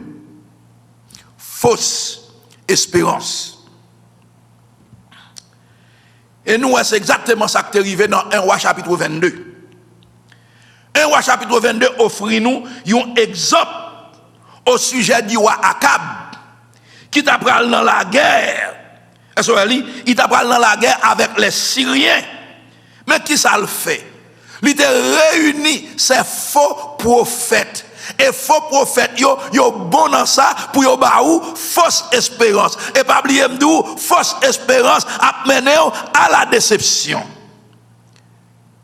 [SPEAKER 2] Fausse espérance. Et nous, c'est exactement ça qui est arrivé dans 1 Roi chapitre 22. 1 Roi chapitre 22 offre nous un exemple au sujet du roi Akab qui t'a pris dans la guerre. Il t'a pris dans la guerre avec les Syriens. Mais qui ça le fait? Il a réuni ces faux prophètes. Et faux prophètes, yo bon dans ça pour yo baou fausse espérance. Et pas oublier m'dou, fausse espérance a mené à la déception.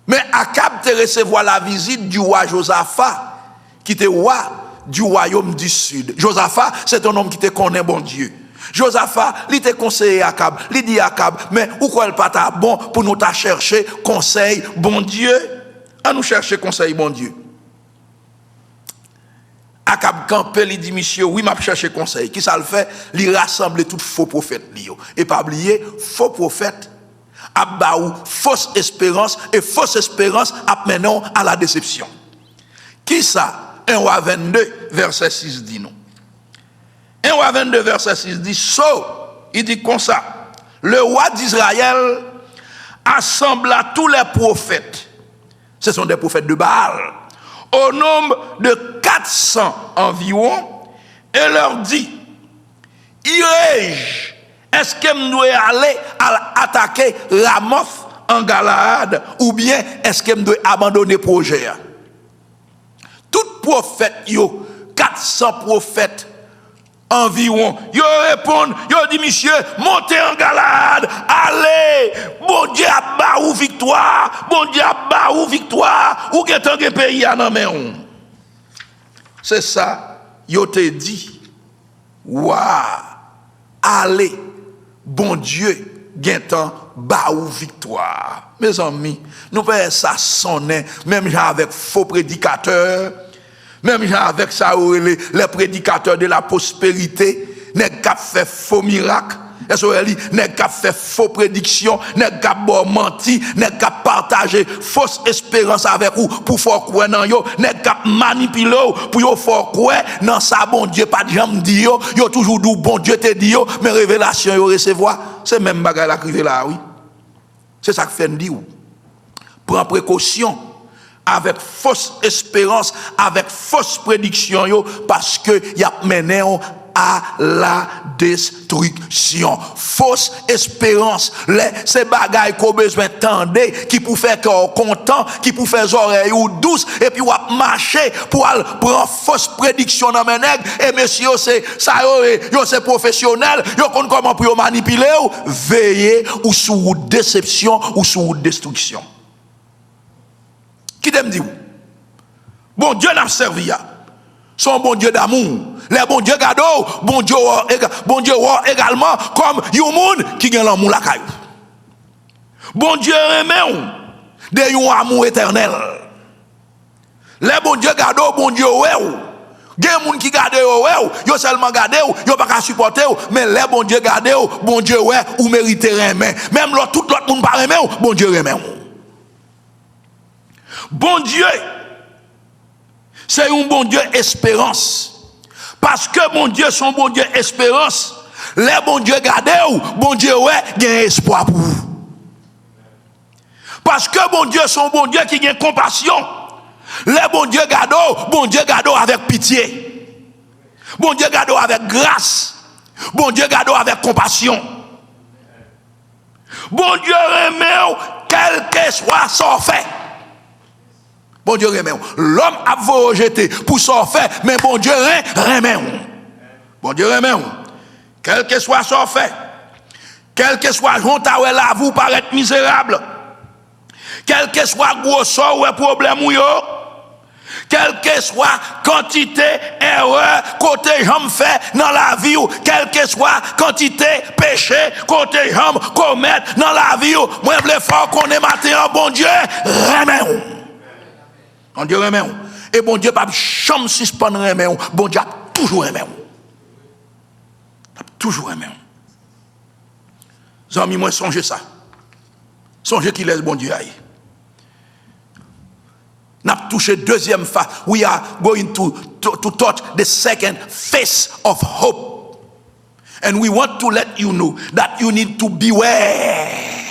[SPEAKER 2] Mais Akab te recevoir la visite du roi Josaphat, qui était roi du royaume du sud. Josaphat, c'est un homme qui te connaît bon Dieu. Josaphat, il te conseillé Akab, il dit Akab, mais où quoi le pas bon pour nous ta chercher conseil bon Dieu? À nous chercher conseil bon Dieu. Akab campé, il dit, monsieur, oui, m'a cherché conseil. Qui ça le fait? Il rassemble tous faux prophètes. Et pas oublier, faux prophètes, abaou, fausse espérance, et fausse espérance menant à la déception. Qui ça? 1 Roi 22, verset 6 dit nous. 1 Roi 22, verset 6 dit, il dit comme ça, le roi d'Israël assembla tous les prophètes. Ce sont des prophètes de Baal. Au nombre de 400 environ, et leur dit, irai-je, est-ce que je dois aller attaquer Ramoth en Galaad, ou bien est-ce que je dois abandonner le projet? Tout prophète, 400 prophètes environ, ils répondent, ils disent, monsieur, montez en Galaad, allez, bon Dieu a ba ou victoire, bon Dieu a ba ou victoire, ou que tant que pays a nan men. C'est ça, ils te dit, waouh, allez, bon Dieu, gen tant ba ou victoire. Mes amis, nous faisons ça sonner, même avec faux prédicateurs, même avec ça, les prédicateurs de la prospérité, n'est qu'à faire faux miracles. N'est qu'à faire faux prédictions, n'est qu'à mentir, n'est qu'à partager fausse espérance avec vous pour faire croire dans yo, n'est qu'à manipuler pour yo faire croire dans ça bon Dieu pas de jamais dit yo toujours dit bon Dieu te dit yo, mais révélation yo recevoir, c'est même bagarre la crivé là oui. C'est ça que fait dit ou. Prends précaution avec fausse espérance, avec fausse prédiction yo parce que y a mené à la destruction. Fausse espérance, ces bagailles qu'on besoin d'entendre, qui pour faire cœur content, qui pour faire oreilles ou douces, et puis on va marcher pour prendre fausse prédiction dans mes nègres, et monsieur, c'est ça, c'est professionnel, yo connaît comment pour manipuler, veiller ou sous déception ou sous destruction. Qui t'aime dit? Bon Dieu n'a servi à. Son bon Dieu d'amour. Les bon Dieu gado, bon Dieu également comme yon qui gagne l'amour la caillou. Bon Dieu remet de yon amour éternel. Les bon Dieu gado, bon Dieu ou. Gen moun qui gade yo seulement gade yo pas ka supporter mais les bon Dieu gade bon Dieu ou mérite remet. Même tout l'autre moun pas remet bon Dieu remet. Bon Dieu c'est un bon Dieu espérance. Parce que mon Dieu, son bon Dieu espérance, les bon Dieu gardent, bon Dieu, il y a espoir pour vous. Parce que mon Dieu, son bon Dieu qui a compassion, les bon Dieu gardent avec pitié. Bon Dieu gardent avec grâce. Bon Dieu gardent avec compassion. Bon Dieu remet, quel que soit son fait. Bon Dieu remet. L'homme a rejeté pour son fait, mais bon Dieu remet. Bon Dieu remet. Quel que soit son fait, quel que soit honte à vous paraître misérable, quel que soit gros sort ou problème ou yo, quelle que soit quantité erreur côté j'en fait dans la vie ou quelle que soit quantité péché côté j'en commettre dans la vie ou moi je veux faire qu'on est matin bon Dieu remet. Bon Dieu remet. Et bon Dieu pas jamais suspendre remet. Bon Dieu a toujours remet. Toujours remet. Zami moi songez ça. Songez qu'il laisse bon Dieu aille. N'a touché deuxième phase. We are going to touch the second phase of hope. And we want to let you know that you need to beware.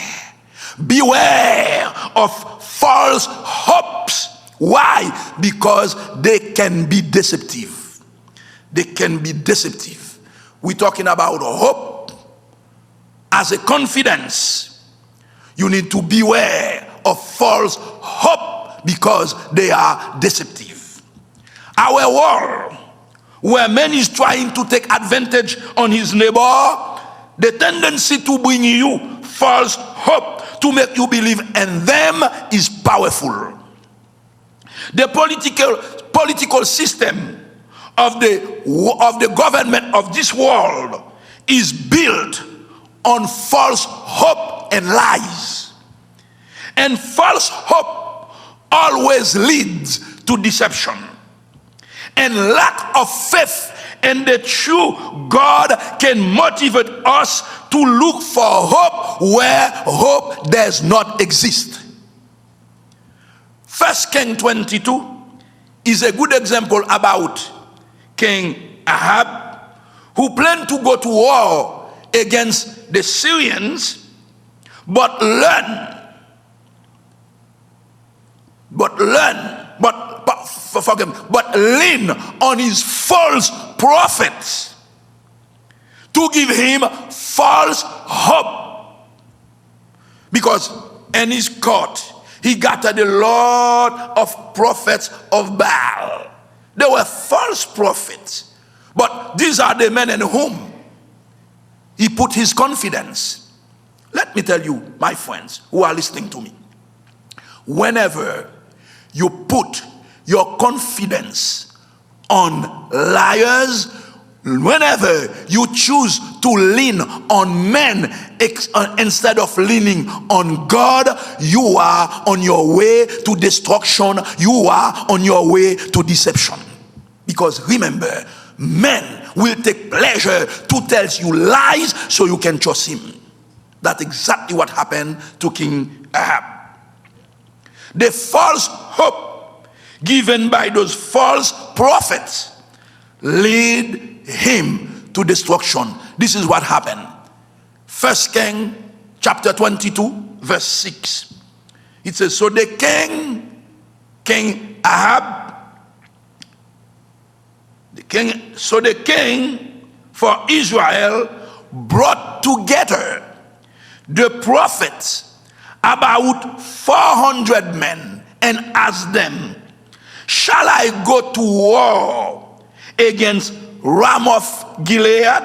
[SPEAKER 2] Beware of false hopes. Why? Because they can be deceptive. They can be deceptive. We're talking about hope as a confidence. You need to beware of false hope because they are deceptive. Our world, where man is trying to take advantage on his neighbor, the tendency to bring you false hope to make you believe in them is powerful. The political system of the government of this world is built on false hope and lies. And false hope always leads to deception. And lack of faith in the true God can motivate us to look for hope where hope does not exist. 1 Kings 22 is a good example about King Ahab, who planned to go to war against the Syrians, but learn but lean on his false prophets to give him false hope. Because in his court, he gathered a lot of prophets of Baal. They were false prophets. But these are the men in whom he put his confidence. Let me tell you, my friends who are listening to me, whenever you put your confidence on liars, whenever you choose to lean on men instead of leaning on God, you are on your way to destruction. You are on your way to deception. Because remember, men will take pleasure to tell you lies so you can trust him. That's exactly what happened to King Ahab. The false hope given by those false prophets lead him to destruction. This is what happened. 1 King chapter 22 verse 6. It says, so the king Ahab, the king for Israel brought together the prophets, about 400 men, and asked them, shall I go to war against Ramoth Gilead,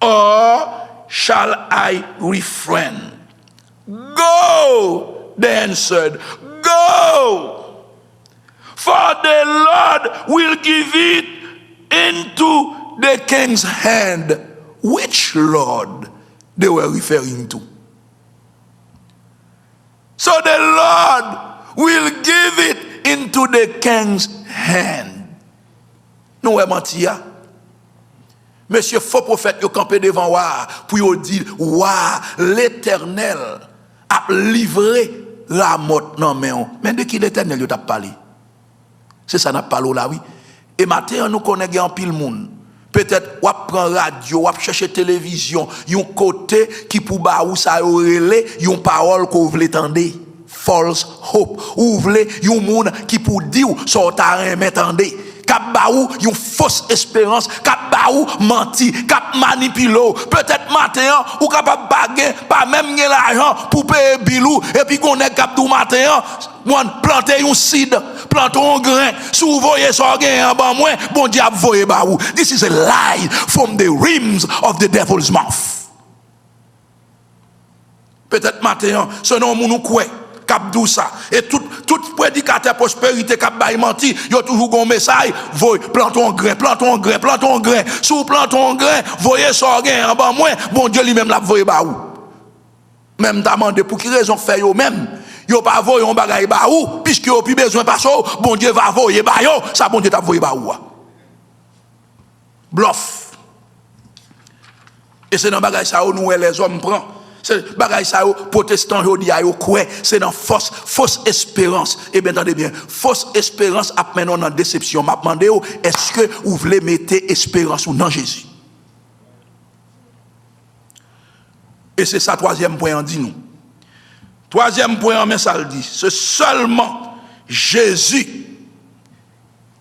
[SPEAKER 2] or shall I refrain? Go, they answered, go, for the Lord will give it into the king's hand. Which Lord they were referring to? So the Lord will give it into the king's hand. Nous mentir. Monsieur faux prophète, yo campé devant wa pour yo dire wa l'Éternel a livré la mort nan men. Mais de qui l'Éternel yo t'a parlé? C'est ça n'a parlé là oui. Et matin nous connaît en pile monde. Peut-être ou prend radio, ou chercher télévision, yon côté qui pour ba ou ça relé, yon parole qu'on veut tendre. False hope. Ou vle yon moun qui pour dire so ta remet tendre. Kap ba ou yon fausse espérance, kap ba ou menti, kap manipilo. Peut-être matin ou capable baguer pas même gen l'argent pour payer bilou et puis qu'on est cap tout matin planter un seed, planter un grain, sous voyer so gen en bas moins, bon diable voyer ba ou. This is a lie from the rims of the devil's mouth. Peut-être matin ce non moun quoi cap dou ça et tout prédicateur prospérité cap bay menti, yo toujours gon message, voy plantons grain, sous plantons grain, voyez so gen en bas moins, bon Dieu lui-même la voyer ba ou. Même t'a demandé pour qui raison fait yo même. Yo pas voyer on bagay ba ou puisque yo plus besoin pas so, bon Dieu va voyer ba yo, ça bon Dieu t'a voyer ba ou. Bluff. Et c'est dans bagay ça où nous les hommes prend. C'est bagay ça protestant jodi a yo quoi, c'est dans fausse espérance. Et bien attendez bien, fausse espérance a maintenant dans déception. M'a demandé est-ce que vous voulez mettre espérance ou dans Jésus? Et c'est ça troisième point en dit nous. Troisième point en met ça le dit, c'est seulement Jésus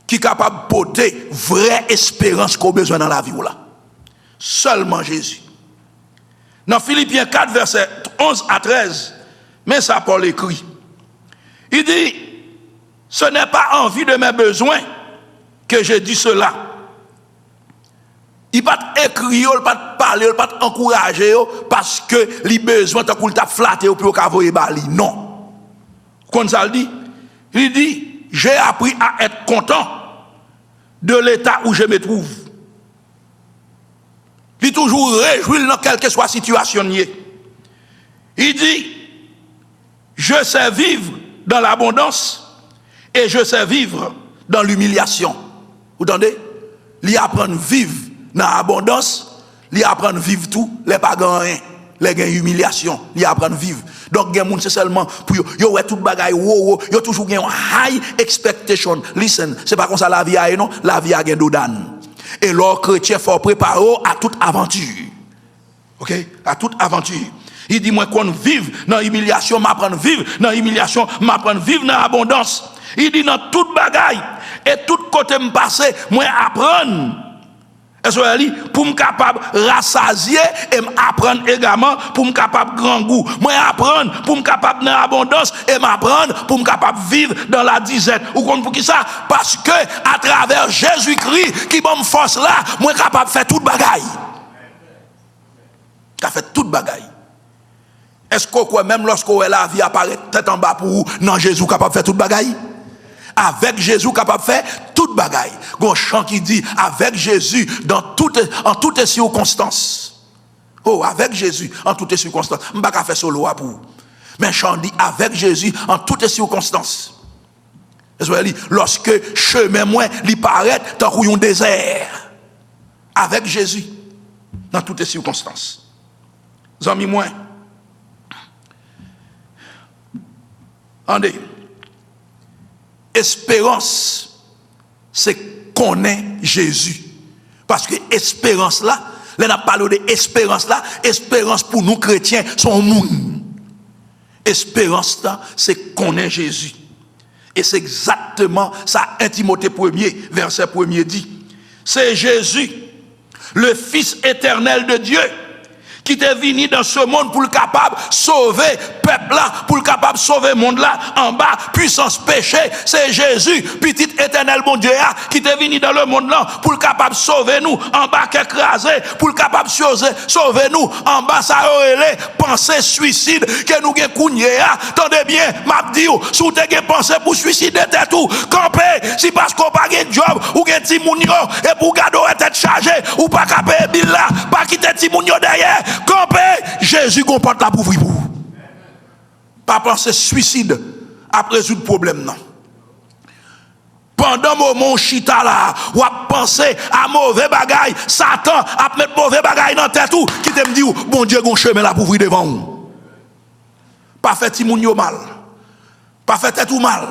[SPEAKER 2] qui est capable de porter vraie espérance qu'on a besoin dans la vie là. Seulement Jésus. Dans Philippiens 4, verset 11 à 13, mais ça Paul écrit. Il dit, ce n'est pas en vue de mes besoins que je dis cela. Il pas écrit, il pas parler, il pas encourager parce que les besoins tant qu'on t'a flatté pour qu'avoyer bali. Non. Comme ça le dit, il dit, j'ai appris à être content de l'état où je me trouve. Il toujours réjouit dans quelle que soit la situation. Il dit, je sais vivre dans l'abondance et je sais vivre dans l'humiliation. Vous entendez? Il apprend à vivre dans l'abondance, il apprend à vivre tout, les pas rien, les gains humiliation, il apprend à vivre. Donc gen moun c'est seulement pour yo ouais tout bagay yo toujours gen high expectation. Listen, c'est pas comme ça la vie a non, la vie a gen dodan. Et leur chrétien faut préparer à toute aventure. OK? À toute aventure. Il dit moi qu'on vive dans l'humiliation, m'apprendre vivre dans l'humiliation, m'apprendre vivre dans l'abondance. Il dit dans toute bagaille et tout côté me passer, moi apprendre. Est-ce pour me capable rassasier et m'apprendre également pour me capable grand goût. Moi apprendre pour me capable dans l'abondance et m'apprendre pour me capable vivre dans la disette. Ou pour qui ça? Parce que à travers Jésus-Christ qui me force là, moi capable faire toute bagaille. Qu'a fait toute bagaille. Est-ce que même lorsque la vie apparaît tête en bas pour vous, non Jésus capable de faire toute bagaille? Avec Jésus capable de faire toute bagaille. Gon chant qui dit avec Jésus en toutes circonstances. Oh, avec Jésus, en toutes circonstances. Je ne vais pas faire solo pour vous. Mais j'en dis avec Jésus, en toutes circonstances. Lorsque chemin moins, il paraît dans un désert. Avec Jésus, dans toutes circonstances. Amis moins. André. Espérance, c'est qu'on est Jésus. Parce que espérance là, là on a parlé d'espérance là, espérance pour nous chrétiens, son monde. Espérance là, c'est qu'on est Jésus. Et c'est exactement ça, 1 Timothée 1er, verset 1er dit. C'est Jésus, le Fils éternel de Dieu, qui est venu dans ce monde pour le capable de sauver le peuple là, pour le capable de sauver le monde là, en bas, puissance péché. C'est Jésus, petit éternel bon Dieu, qui est venu dans le monde là, pour le capable de sauver nous, en bas, écrasé, pour le capable de sauver nous, en bas, ça aurait les pensées suicide, que nous avons cougné. Attendez bien, m'a dit, si vous avez pensé pour suicider, tête tout, camper, si parce qu'on n'a pas de job, ou que Timounio, et pour garder la tête chargée, ou pas caper bill là, pas quitter Timounio derrière. Campé, Jésus comporte la pauvreté pour vous. Pas penser suicide après résoudre le problème, non. Pendant mon chita là, ou à penser à mauvais bagaille, Satan a mettre mauvais bagaille dans tête tout, qui te me dit, bon Dieu, gon chemin la pauvreté devant vous. Pas fait timounio mal. Pas fait tête tout mal.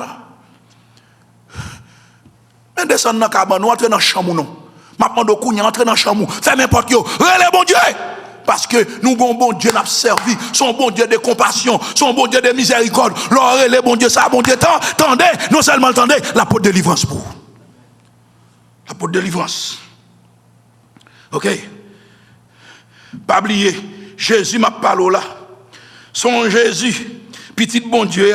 [SPEAKER 2] Mais descendre dans le cabane, nous entrer dans le chambre, non. Ma demande au cou, entrer dans le chambre, fait n'importe quoi. Relève bon Dieu! Parce que nous avons bon Dieu n'a servi, son bon Dieu de compassion, son bon Dieu de miséricorde. L'oreille, le bon Dieu, ça, bon Dieu, tendez, non seulement tendez, la peau de délivrance pour vous. La peau de délivrance. Ok? Pas oublier, Jésus m'a parlé là. Son Jésus, petit bon Dieu,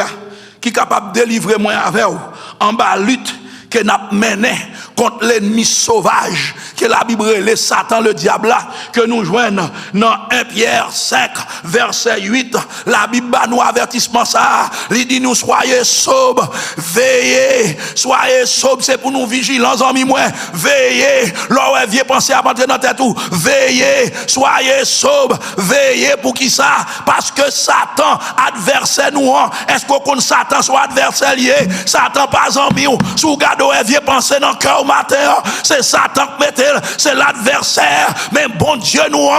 [SPEAKER 2] qui est capable de délivrer moi avec vous, en bas lutte que n'a mené contre l'ennemi sauvage que la Bible les Satan le diable là que nous joignons dans 1 Pierre 5 verset 8 la Bible bat nous avertissement ça il dit nous soyez sobres veillez soyez sobres c'est pour nous vigilants amis moi veillez l'on vient penser à rentrer dans tête tout veillez soyez sobres veillez pour qui ça parce que Satan adversaire nous est-ce qu'on connaît Satan soit adversaire lié Satan pas ami sous garde vient penser dans cœur matin c'est Satan qui mettait c'est l'adversaire mais bon Dieu nous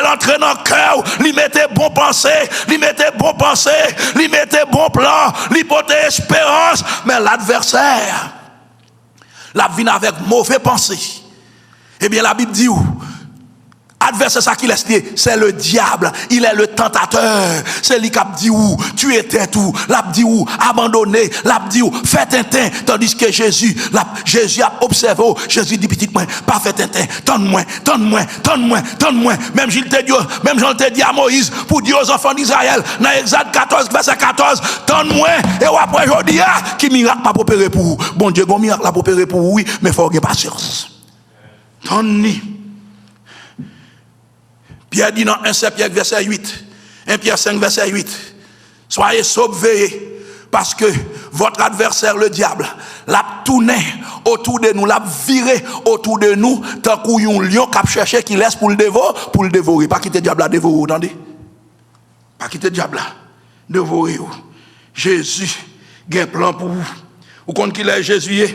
[SPEAKER 2] l'entrée dans le cœur lui mettait bon pensée lui mettait bon pensée lui mettait bon plan lui portait espérance mais l'adversaire la vient avec mauvais pensée eh bien la Bible dit où adversaire ça qui laisse lié c'est le diable il est le tentateur c'est lui qui dit où tu étais tout l'a dit où abandonné l'a dit où fait tintin tandis que Jésus a observé Jésus dit petit moi pas fait tintin donne-moi même Jean te dit à Moïse pour dire aux enfants d'Israël dans Exode 14 verset 14 donne-moi et après je dis qui miracle pas opérer pour vous bon Dieu bon miracle pas opérer pour vous oui mais faut avoir patience donne-moi. Pierre dit dans 1 Pierre verset 8, 1 Pierre 5 verset 8, soyez sobres, veillez, parce que votre adversaire le diable l'a tourné autour de nous, l'a viré autour de nous, tant qu'un lion qui a cherché qui laisse pour le dévorer, pas quitter le diable à dévorer, attendez, pas quitter le diable à dévorer. Jésus a un plan pour vous. Vous comprenez qu'il est Jésus?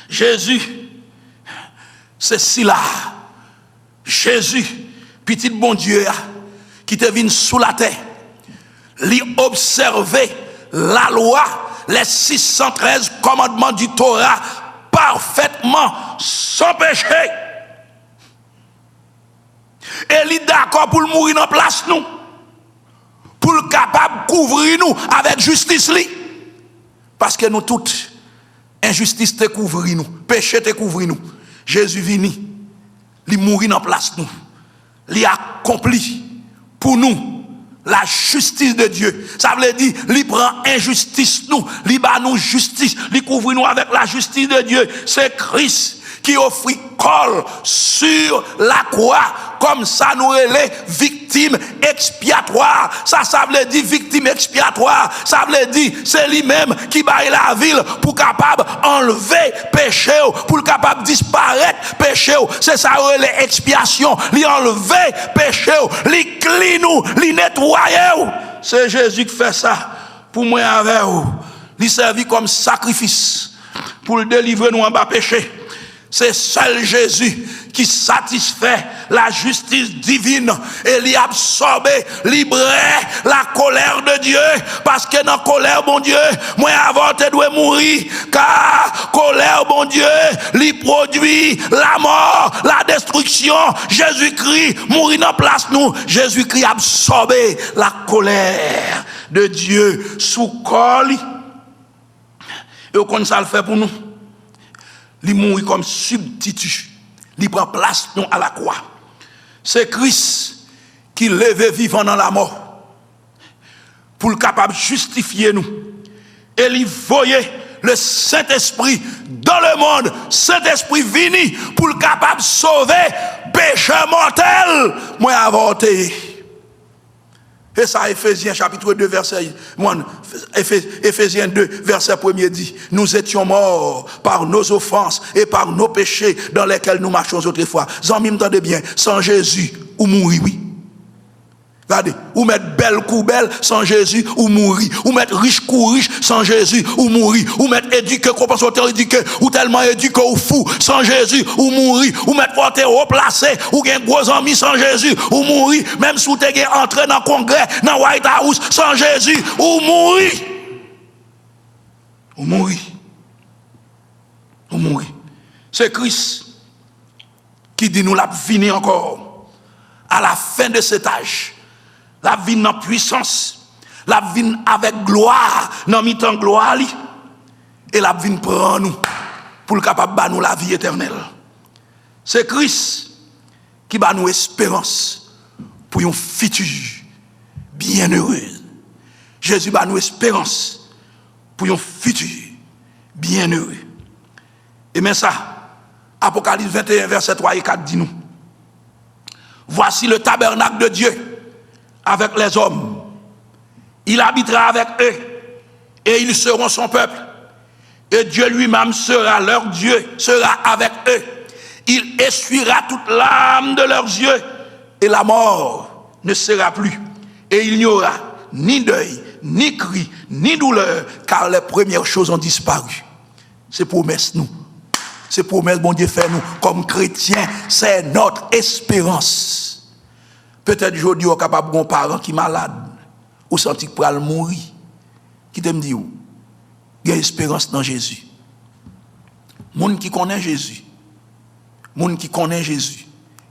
[SPEAKER 2] Jésus, c'est si là, Jésus, petit bon Dieu qui te vient sous la terre, lui observer la loi, les 613 commandements du Torah parfaitement, sans péché. Et lui d'accord pour mourir dans place nous, pour le capable de couvrir nous avec justice li. Parce que nous toutes, injustice te couvre nous, péché te couvre nous. Jésus vini, il mourit dans place nous. Il accompli pour nous la justice de Dieu. Ça veut dire, il prend injustice nous, il bat nous justice, il couvre nous avec la justice de Dieu. C'est Christ qui offrit col sur la croix. Comme ça, nous les victimes expiatoires. Ça veut dire victime expiatoire. Ça veut dire c'est lui-même qui baille la ville pour capable enlever péché, pour capable disparaître péché. C'est ça l'expiation. Lui enlever péché, lui clean nous, lui nettoyer. C'est Jésus qui fait ça pour moi avec vous. Il servit comme sacrifice pour le délivrer nous en bas péché. C'est seul Jésus qui satisfait la justice divine et lui absorbe, libérer la colère de Dieu. Parce que dans la colère, bon Dieu, moi avant tu dois mourir. Car colère, bon Dieu, lui produit la mort, la destruction. Jésus-Christ mourit dans place nous. Jésus-Christ absorbé la colère de Dieu sous col. Et qu'on ça le fait pour nous. Il mourit comme substitut. Il prend place nous à la croix. C'est Christ qui lève vivant dans la mort pour le capable de justifier nous. Et il voyait le Saint-Esprit dans le monde. Saint-Esprit vini pour le capable de sauver péché mortel. Moi avorté. Et ça, Éphésiens chapitre 2, verset 1, Éphésiens 2, verset 1 dit, nous étions morts par nos offenses et par nos péchés dans lesquels nous marchons autrefois. Zami, m'entendez bien, sans Jésus, ou mourir, oui. Regardez, ou mettre belle coup belle sans Jésus, ou mourir. Ou mettre riche coup riche sans Jésus, ou mourir. Ou mettre éduqué, compensateur éduqué, ou tellement éduqué ou fou sans Jésus, ou mourir. Ou mettre porté haut placé, ou gen gros amis sans Jésus, ou mourir. Même si vous êtes entré dans le congrès, dans White House sans Jésus, ou mourir. Ou mourir. Ou mourir. C'est Christ qui dit nous la venir encore à la fin de cet âge. La vie en puissance, la vie avec gloire, dans mi-temps gloire, et la vie prend nous pour le capable de nous la vie éternelle. C'est Christ qui bat nous espérance pour un futur bienheureux. Jésus bat nous espérance pour un futur bienheureux. Et mais ça, Apocalypse 21, verset 3 et 4 dit nous, voici le tabernacle de Dieu avec les hommes. Il habitera avec eux et ils seront son peuple. Et Dieu lui-même sera leur Dieu, sera avec eux. Il essuiera toute l'âme de leurs yeux et la mort ne sera plus. Et il n'y aura ni deuil, ni cri, ni douleur, car les premières choses ont disparu. C'est promesse nous. C'est promesse bon Dieu fait nous comme chrétiens, c'est notre espérance. Peut-être aujourd'hui, on est capable de parent qui est malade, ou senti qu'il pourra mourir, qui te me dit, il y a espérance dans Jésus. Moun qui connaît Jésus,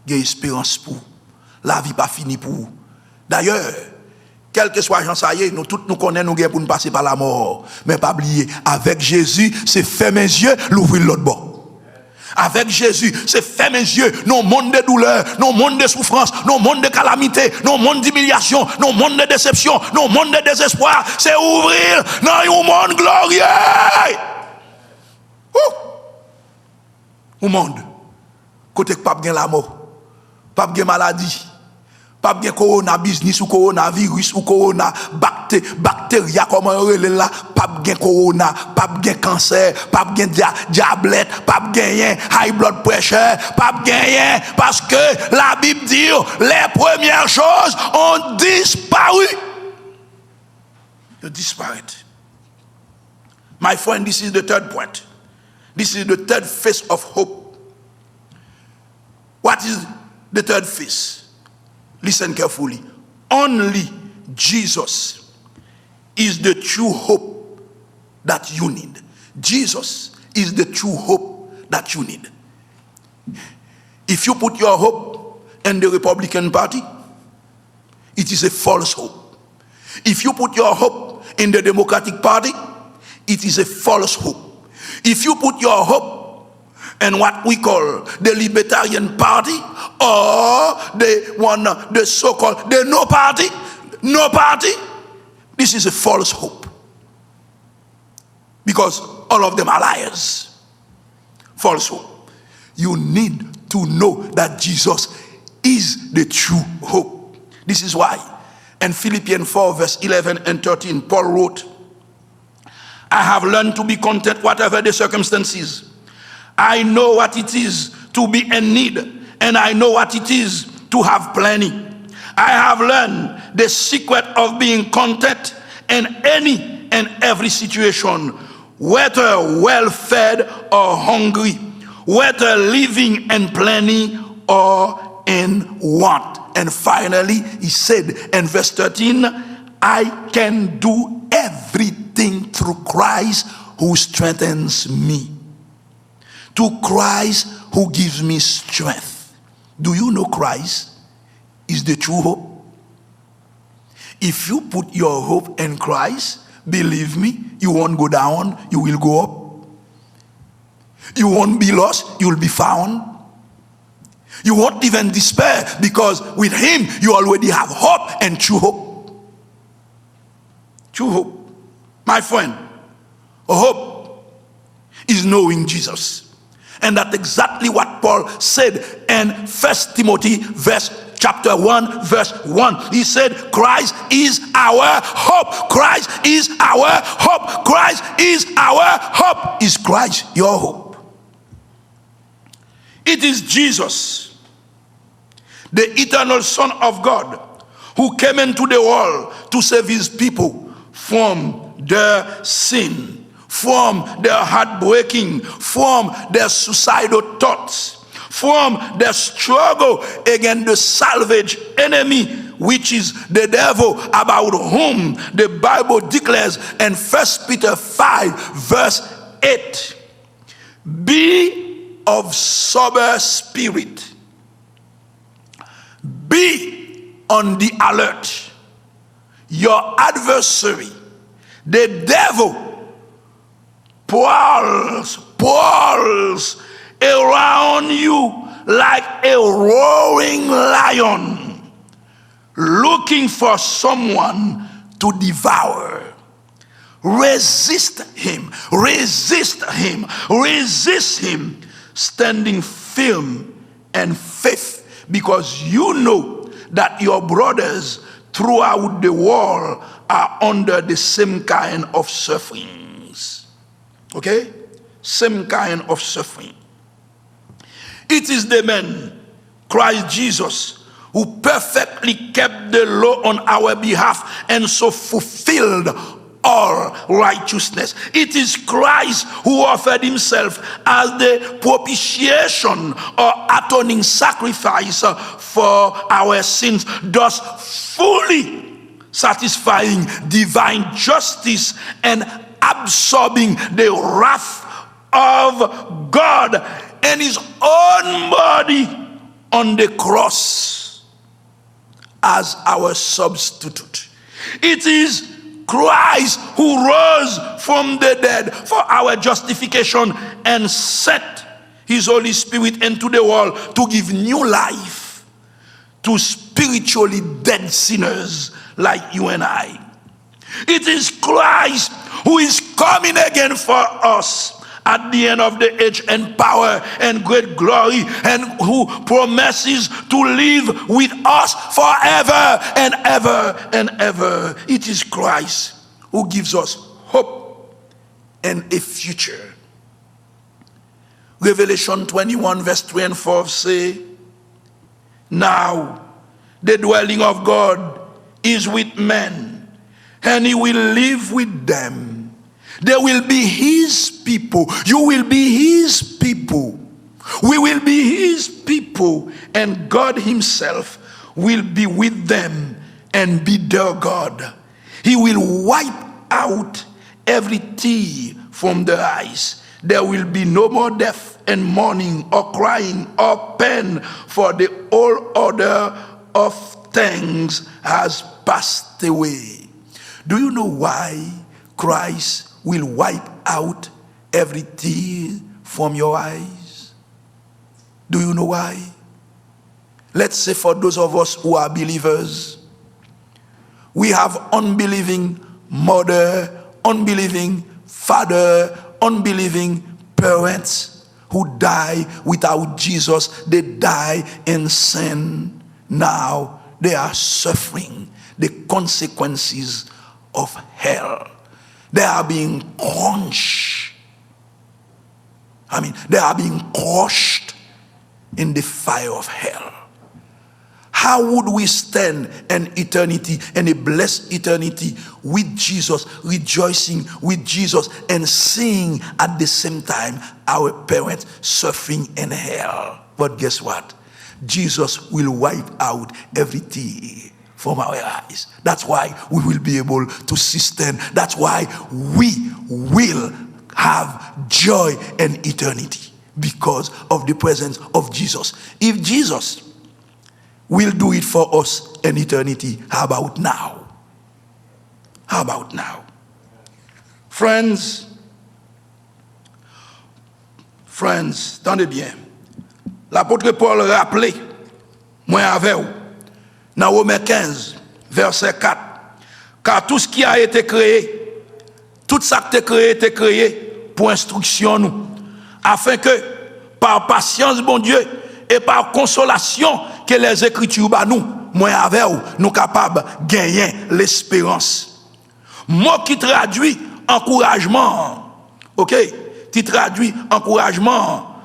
[SPEAKER 2] il y a espérance pour. La vie pas finie pour. D'ailleurs, quel que soit Jean Saïe, nous tous nous connaissons, nous pour nous passer par la mort. Mais pas oublier, avec Jésus, c'est fermer mes yeux, l'ouvrir l'autre bord. Avec Jésus, c'est fermer mes yeux, non monde de douleur, non monde de souffrance, non monde de calamité, non monde d'humiliation, non monde de déception, non monde de désespoir. C'est ouvrir dans un monde glorieux. Un monde, côté pas bien la mort, pas bien maladie, pas bien corona business ou coronavirus ou corona bactéria comme on relève là, pas bien corona, pas bien cancer, pas bien diabète, pas bien high blood pressure, pas bien parce que la Bible dit les premières choses ont disparu. Ils disparaissent. My friend, this is the third point. This is the third face of hope. What is the third face? Listen carefully. Only Jesus is the true hope that you need. Jesus is the true hope that you need. If you put your hope in the Republican Party, it is a false hope. If you put your hope in the Democratic Party, it is a false hope. If you put your hope in what we call the Libertarian Party or the so-called the no party, this is a false hope. Because all of them are liars. False hope. you need to know that Jesus is the true hope. This is why in Philippians 4 verse 11 and 13, Paul wrote, I have learned to be content whatever the circumstances. I know what it is to be in need, and I know what it is to have plenty. I have learned the secret of being content in any and every situation, whether well-fed or hungry, whether living in plenty or in want. And finally, he said in verse 13, I can do everything through Christ who strengthens me. To Christ who gives me strength. Do you know Christ is the true hope? If you put your hope in Christ, believe me, you won't go down, you will go up. You won't be lost, you will be found. You won't even despair, because with him you already have hope and true hope. True hope. My friend, hope is knowing Jesus. And that's exactly what Paul said in 1 Timothy chapter 1 verse 1. He said, Christ is our hope. Christ is our hope. Christ is our hope. Is Christ your hope? It is Jesus, the eternal Son of God, who came into the world to save his people from their sin, from their heartbreaking, from their suicidal thoughts, from their struggle against the salvage enemy, which is the devil, about whom the Bible declares in 1 Peter 5 verse 8, be of sober spirit, be on the alert. Your adversary, the devil, prowls around you like a roaring lion, looking for someone to devour. Resist him, resist him, resist him, standing firm and faith, because you know that your brothers throughout the world are under the same kind of sufferings. Okay? Same kind of suffering. It is the man, Christ Jesus, who perfectly kept the law on our behalf and so fulfilled all righteousness. It is Christ who offered himself as the propitiation or atoning sacrifice for our sins, thus fully satisfying divine justice and absorbing the wrath of God and his own body on the cross as our substitute. It is Christ who rose from the dead for our justification and sent his Holy Spirit into the world to give new life to spiritually dead sinners like you and I. It is Christ who is coming again for us at the end of the age in power and great glory, and who promises to live with us forever and ever and ever. It is Christ who gives us hope and a future. Revelation 21 verse 3 and 4 say, now the dwelling of God is with men, and he will live with them. They will be his people. You will be his people. We will be his people, and God himself will be with them and be their God. He will wipe out every tear from their eyes. There will be no more death and mourning or crying or pain, for the whole order of things has passed away. Do you know why Christ will wipe out every tear from your eyes? Do you know why? Let's say for those of us who are believers, we have unbelieving mother, unbelieving father, unbelieving parents. who die without Jesus, they die in sin. Now they are suffering the consequences of hell. They are being crunched. They are being crushed in the fire of hell. How would we stand in eternity, in a blessed eternity with Jesus, rejoicing with Jesus, and seeing at the same time our parents suffering in hell? But guess what? Jesus will wipe out every tear from our eyes. That's why we will be able to sustain. That's why we will have joy in eternity because of the presence of Jesus. If Jesus will do it for us in eternity, how about now? How about now? Friends, tendez bien. L'apôtre Paul rappelait, moi avec vous, dans Romains 15, verset 4, car tout ce qui a été créé, tout ça qui a été créé pour instruction nous, afin que par patience, bon Dieu, et par consolation que les Écritures nous, moi avec vous, nous capables de gagner l'espérance. Mot qui traduit encouragement, ok? Qui traduit encouragement,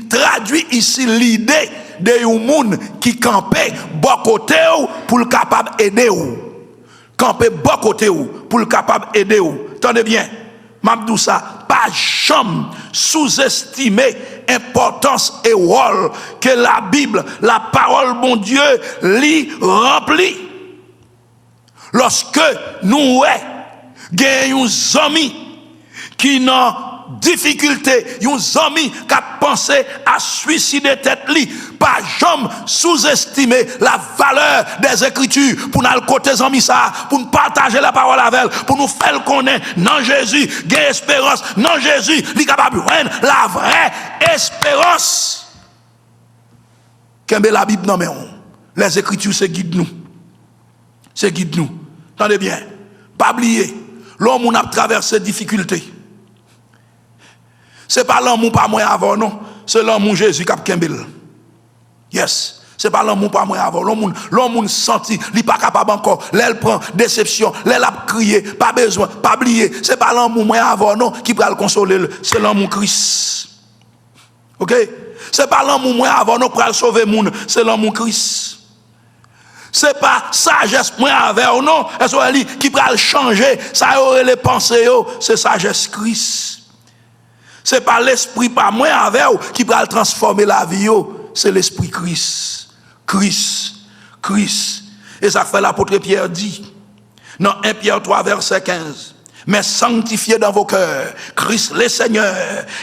[SPEAKER 2] traduit ici l'idée de un monde qui campait bon côté pour le capable aider ou. Camper bon côté pour le capable aider ou. Tenez bien, m'abdou ça, pas jamais sous-estimer importance et rôle que la Bible, la parole bon Dieu, lui remplit. Lorsque nous gagnons des amis qui n'ont difficulté, des amis qui pensé à suicider tête li, pas jamais sous-estimer la valeur des Écritures pour nous côté amis ça, pour nous partager la parole avec elle, pour nous faire connaître non Jésus, gain espérance, non Jésus, li capable joindre la vraie espérance. Kembe la Bible non mais les Écritures c'est guide nous. C'est guide nous. Attendez bien. Pas oublier, l'homme a traversé des difficultés. C'est pas l'homme pas moi avant non, c'est l'homme Jésus qui a kembel. Yes, c'est pas l'homme pas moi avant, l'homme senti, il pas capable encore, l'elle prend déception, l'elle a crié, pas besoin, pas oublier, c'est pas l'homme moi avant non qui va le consoler, c'est l'homme Christ. OK? C'est pas l'homme moi avant non pour le sauver monde, c'est l'homme Christ. C'est pas sagesse moi avec non, est-ce qui va le changer, ça aurait les pensées, c'est sagesse Christ. C'est pas l'esprit pas moi avec qui va transformer la vie, c'est l'esprit Christ. Christ. Et ça fait l'apôtre Pierre dit dans 1 Pierre 3 verset 15. Mais sanctifiez dans vos cœurs Christ le Seigneur,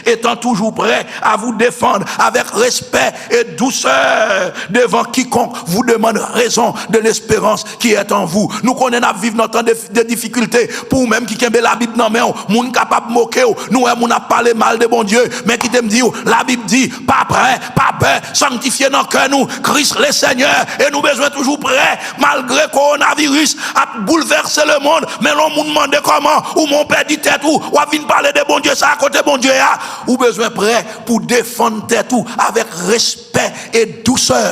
[SPEAKER 2] étant toujours prêt à vous défendre avec respect et douceur devant quiconque vous demande raison de l'espérance qui est en vous. Nous connaissons à vivre notre temps de difficultés pour même qui kembe la Bible non mais moun capable moquer nous on a parlé mal de bon Dieu mais qui t'aime dire la Bible dit pas prêt, pas peur, sanctifiez dans cœur nous Christ le Seigneur et nous besoin toujours prêt malgré coronavirus a bouleversé le monde mais l'on nous demande comment ou mon père dit tête ou vient parler de bon Dieu ça à côté bon Dieu ou besoin prêt pour défendre tête ou avec respect et douceur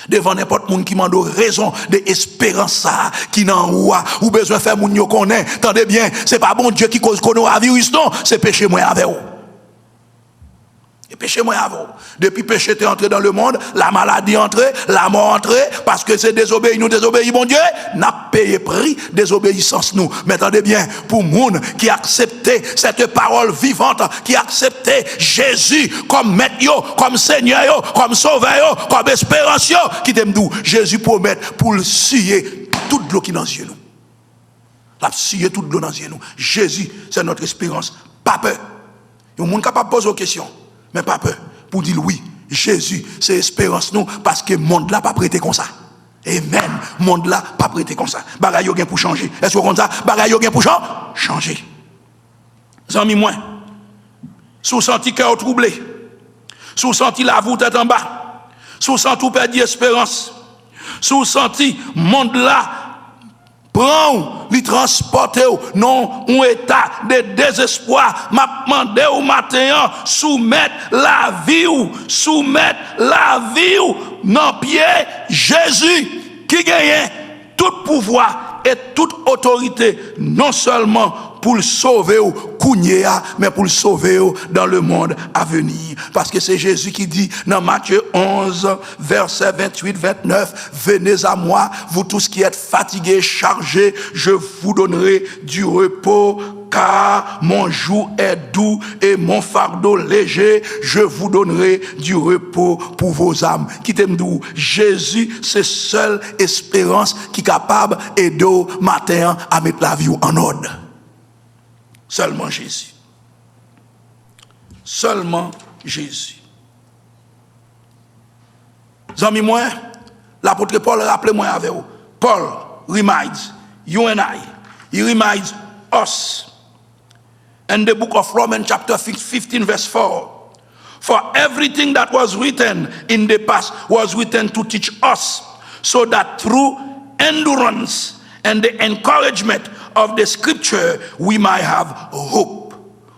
[SPEAKER 2] devant n'importe monde qui m'a donné raison de espérance ça qui n'en ou besoin faire moun yo connaît attendez bien c'est pas bon Dieu qui cause coronavirus non c'est péché moi avec vous. Et péché moi avant. Depuis péché est entré dans le monde, la maladie est entrée, la mort est entrée, parce que c'est désobéi, nous désobéis, mon Dieu, n'a payé prix désobéissance nous. Mais attendez bien, pour monde qui acceptait cette parole vivante, qui acceptait Jésus comme maître, comme Seigneur, comme sauveur, comme espérance, qui t'aime d'où Jésus promet pour le suyer toute l'eau qui est dans les yeux nous. La suyer toute l'eau dans les yeux nous. Jésus, c'est notre espérance. Pas peur. Il y a un monde capable de poser aux questions. Mais pas peur, pour dire oui, Jésus, c'est espérance nous, parce que le monde là pas prêté comme ça. Amen. Le monde là pas prêté comme ça. Bagay yo gen pour changer. Est-ce que vous comprenez ça? Bagay yo gen pour changer. Zami moi, sous senti cœur troublé, sous senti la voûte est en bas, sous senti perdu espérance, sous senti monde là prend, lui transporter non un état de désespoir. M'a demandé au matin, soumettre la vie ou non pied Jésus qui gagne tout pouvoir et toute autorité, non seulement pour le sauver ou Kounia, mais pour le sauver dans le monde à venir. Parce que c'est Jésus qui dit dans Matthieu 11, verset 28-29, venez à moi, vous tous qui êtes fatigués, chargés, je vous donnerai du repos, car mon joug est doux et mon fardeau léger, je vous donnerai du repos pour vos âmes. Qui t'aime d'où? Jésus, c'est seule espérance qui est capable d'aider au matin à mettre la vie en ordre. Seulement Jésus. Seulement Jésus. Amis moi, l'apôtre Paul rappelez-moi avec vous. Paul reminds you and I. He reminds us. In the book of Romans chapter 15 verse 4. For everything that was written in the past was written to teach us, so that through endurance and the encouragement of the scripture, we might have hope.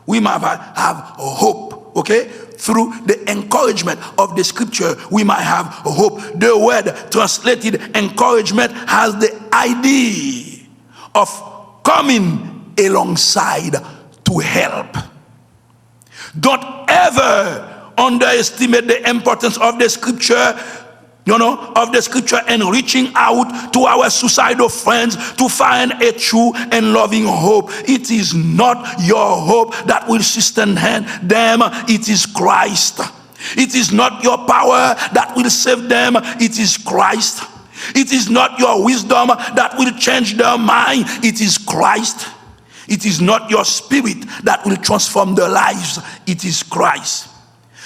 [SPEAKER 2] We might have hope, okay? Through the encouragement of the scripture, we might have hope. The word translated encouragement has the idea of coming alongside to help. Don't ever underestimate the importance of the scripture, of the scripture and reaching out to our suicidal friends to find a true and loving hope. It is not your hope that will sustain them, it is Christ. It is not your power that will save them, it is Christ. It is not your wisdom that will change their mind, it is Christ. It is not your spirit that will transform their lives, it is Christ.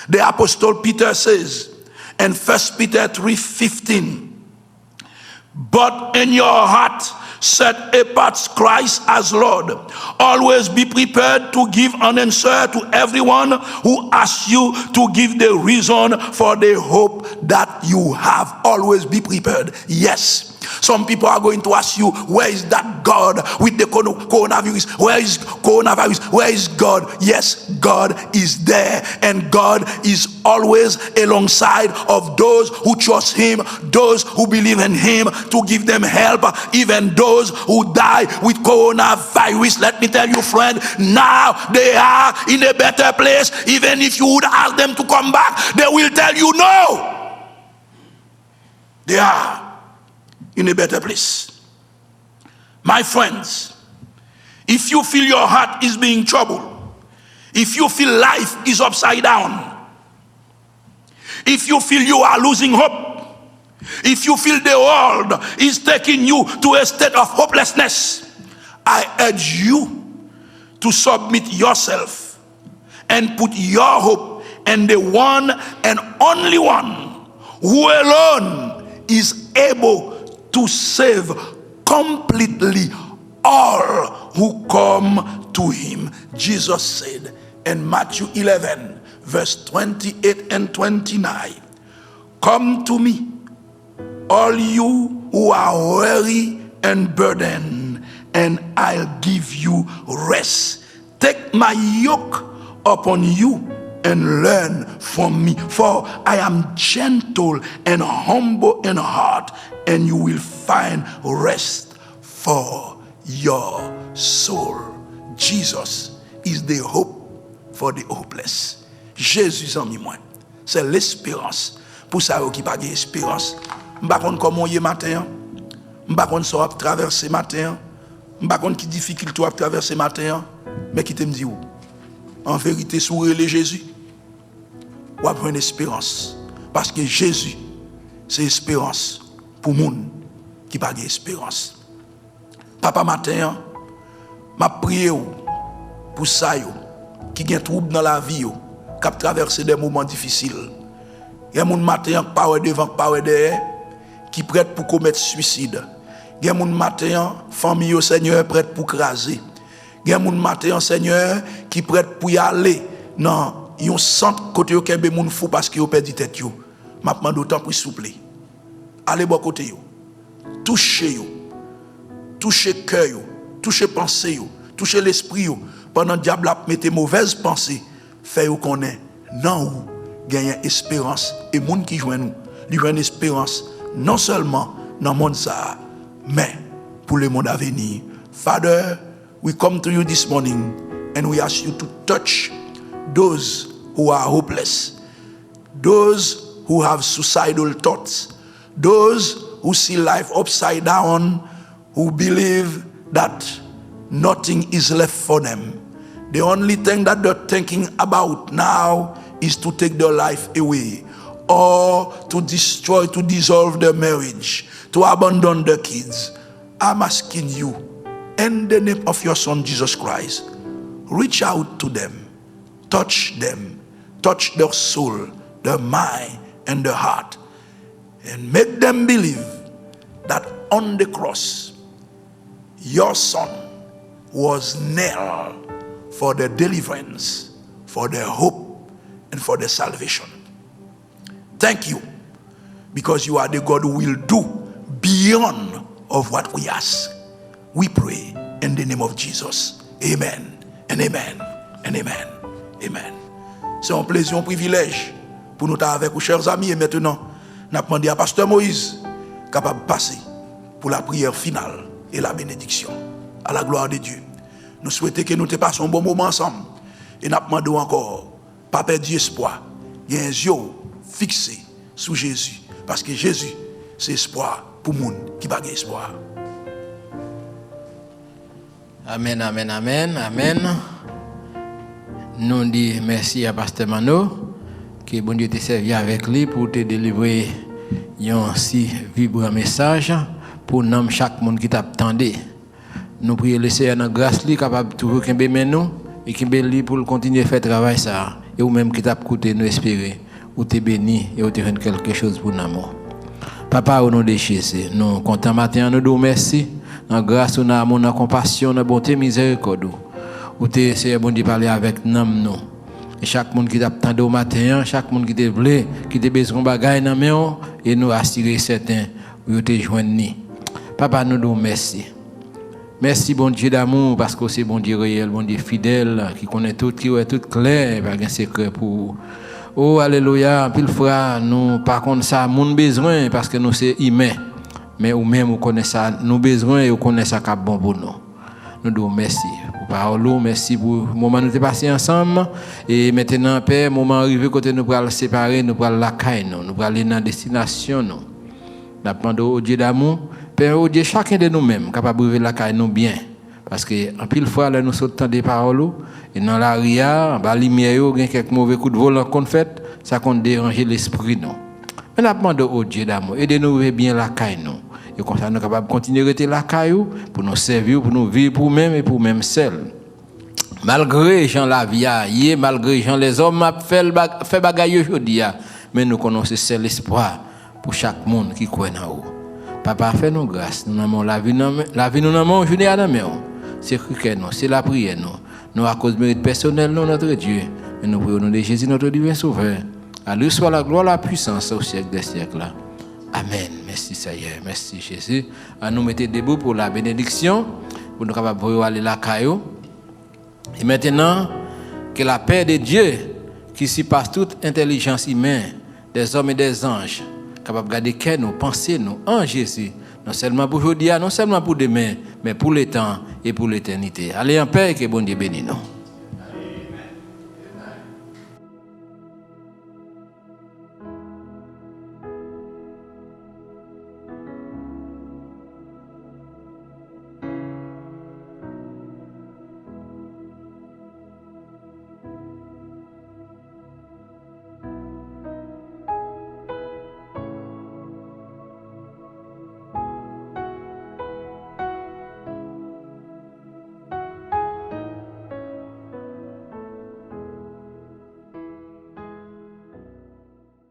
[SPEAKER 2] The Apostle Peter says in 1 Peter 3:15, but in your heart set apart Christ as Lord. Always be prepared to give an answer to everyone who asks you to give the reason for the hope that you have. Always be prepared. Yes. Some people are going to ask you, where is that God with the coronavirus? Where is coronavirus? Where is God? Yes, God is there, and God is always alongside of those who trust him, those who believe in him, to give them help, even those who die with coronavirus. Let me tell you, friend, now they are in a better place. Even if you would ask them to come back, they will tell you no. They are in a better place. My friends, if you feel your heart is being troubled, if you feel life is upside down, if you feel you are losing hope, if you feel the world is taking you to a state of hopelessness, I urge you to submit yourself and put your hope in the one and only one who alone is able to save completely all who come to him. Jesus said in Matthew 11, verse 28 and 29, come to me, all you who are weary and burdened, and I'll give you rest. Take my yoke upon you and learn from me, for I am gentle and humble in heart, and you will find rest for your soul. Jesus is the hope for the hopeless. Jésus en moi, c'est l'espérance. Pour ça qui pas d'espérance, m'pa konn comment y matin, m'pa konn ça traverser matin, m'pa konn qui difficulté à traverser matin, mais qui te me dit où? En vérité, sourire Jésus, ou avoir une espérance, parce que Jésus, c'est espérance pour moun qui pas d'espérance. Papa matin, m'a prié pour ça yo qui gen trouble dans la vie yo, qui a traversé des moments difficiles. Il y a moun matin pas devant pas derrière qui prête pour commettre suicide. Il y a moun matin famille au Seigneur prête pour craser. Il y a moun matin Seigneur qui prête pour y aller dans yon centre côté yo kembe moun fou parce que yo perdu tête yo. M'a demande autant pour s'il vous plaît. Allez bon côté yo. Touchez yo. toucher cœur, toucher pensée, toucher l'esprit. Pendant que le diable a mis mauvaises pensées, fait qu'on est non ou gagner espérance et les gens qui jouent nous, ils ont une espérance non seulement dans le monde ça, mais pour le monde à venir. Father, we come to you this morning and we ask you to touch those who are hopeless, those who have suicidal thoughts, those who see life upside down, who believe that nothing is left for them. The only thing that they're thinking about now is to take their life away, or to destroy, to dissolve their marriage, to abandon their kids. I'm asking you, in the name of your Son Jesus Christ, reach out to them, touch their soul, their mind, and their heart, and make them believe that on the cross, your Son was nailed for their deliverance, for their hope, and for their salvation. Thank you, because you are the God who will do beyond of what we ask. We pray in the name of Jesus. Amen, and amen, and amen, amen. C'est un plaisir, un privilège pour nous être avec vous, chers amis. Et maintenant, nous avons demandé à Pasteur Moïse capable de passer pour la prière finale et la bénédiction. À la gloire de Dieu. Nous souhaitons que nous te passions un bon moment ensemble. Et nous demandons encore, pas perdre espoir. Il y a un yeux fixé sur Jésus. Parce que Jésus, c'est espoir pour le monde qui n'a pas espoir.
[SPEAKER 4] Amen, amen, amen, amen. Nous disons merci à Pasteur Mano, que bon Dieu te servi avec lui pour te délivrer un si vibrant message pour nous, chaque monde qui t'attendait. Nous prions le Seigneur dans grâce lui capable toujours qu'il nous et qu'il bénisse pour continuer à faire travail ça et ou même qui t'a écouté nous espérer ou te béni et ou te rendre quelque chose pour nous. Papa au nom de Jésus, nous comptons matin nous disons merci dans grâce nous amour, dans compassion, dans bonté, miséricorde. Ou te Seigneur bon Dieu parler avec nous. Et chaque monde qui t'attend au matin, chaque monde qui te voulait, qui te besoin bagaille dans main et nous assurer certain où te joindre. Papa nous disons merci. Merci bon Dieu d'amour parce que c'est bon Dieu réel, bon Dieu fidèle qui connaît tout, qui est tout clair, pas un secret pour. Oh alléluia, pile frère, nous par contre ça mon besoin parce que nous c'est humain. Mais ou même vous connaissez ça, nous besoin et vous connaissez ça qui bon pour nous. Nous disons merci pour parole, merci pour le moment nous t'es passé ensemble et maintenant Père, moment arrivé côté nous pour séparer, nous pour la caille nous pour aller dans destination nous. Nous demandons au Dieu d'amour, Père au Dieu chacun de nous-mêmes capable de la caille nous bien parce que en pile fois là nous sortons des paroles et dans la ria, en lumière il y a quelques mauvais coups de volant qu'on fait, ça compte déranger l'esprit nous. Mais nous demandons au Dieu d'amour, aidez-nous bien la caille nous. Et comme ça, nous sommes capables de continuer à rester la caillou pour nous servir, pour nous vivre pour nous-mêmes et pour nous-mêmes seuls. Malgré Jean la vie, malgré Jean les hommes fait bagaille aujourd'hui, mais nous connaissons seul l'espoir pour chaque monde qui croit en nous. Papa, fais-nous grâce. Nous avons la vie, nous avons aujourd'hui à la main. C'est que nous, c'est la prière nous. Nous à cause de mérite personnel, nous, notre Dieu. Et nous prions au nom de Jésus, notre divin sauveur. À lui soit la gloire, la puissance au siècle des siècles. Amen. Merci Seigneur. Merci Jésus. À nous mettre debout pour la bénédiction. Pour nous capables de aller la caillou. Et maintenant, que la paix de Dieu, qui surpasse toute intelligence humaine, des hommes et des anges, capable de garder que nous, penser nous en Jésus, non seulement pour aujourd'hui, non seulement pour demain, mais pour le temps et pour l'éternité. Allez en paix et que bon Dieu bénisse nous.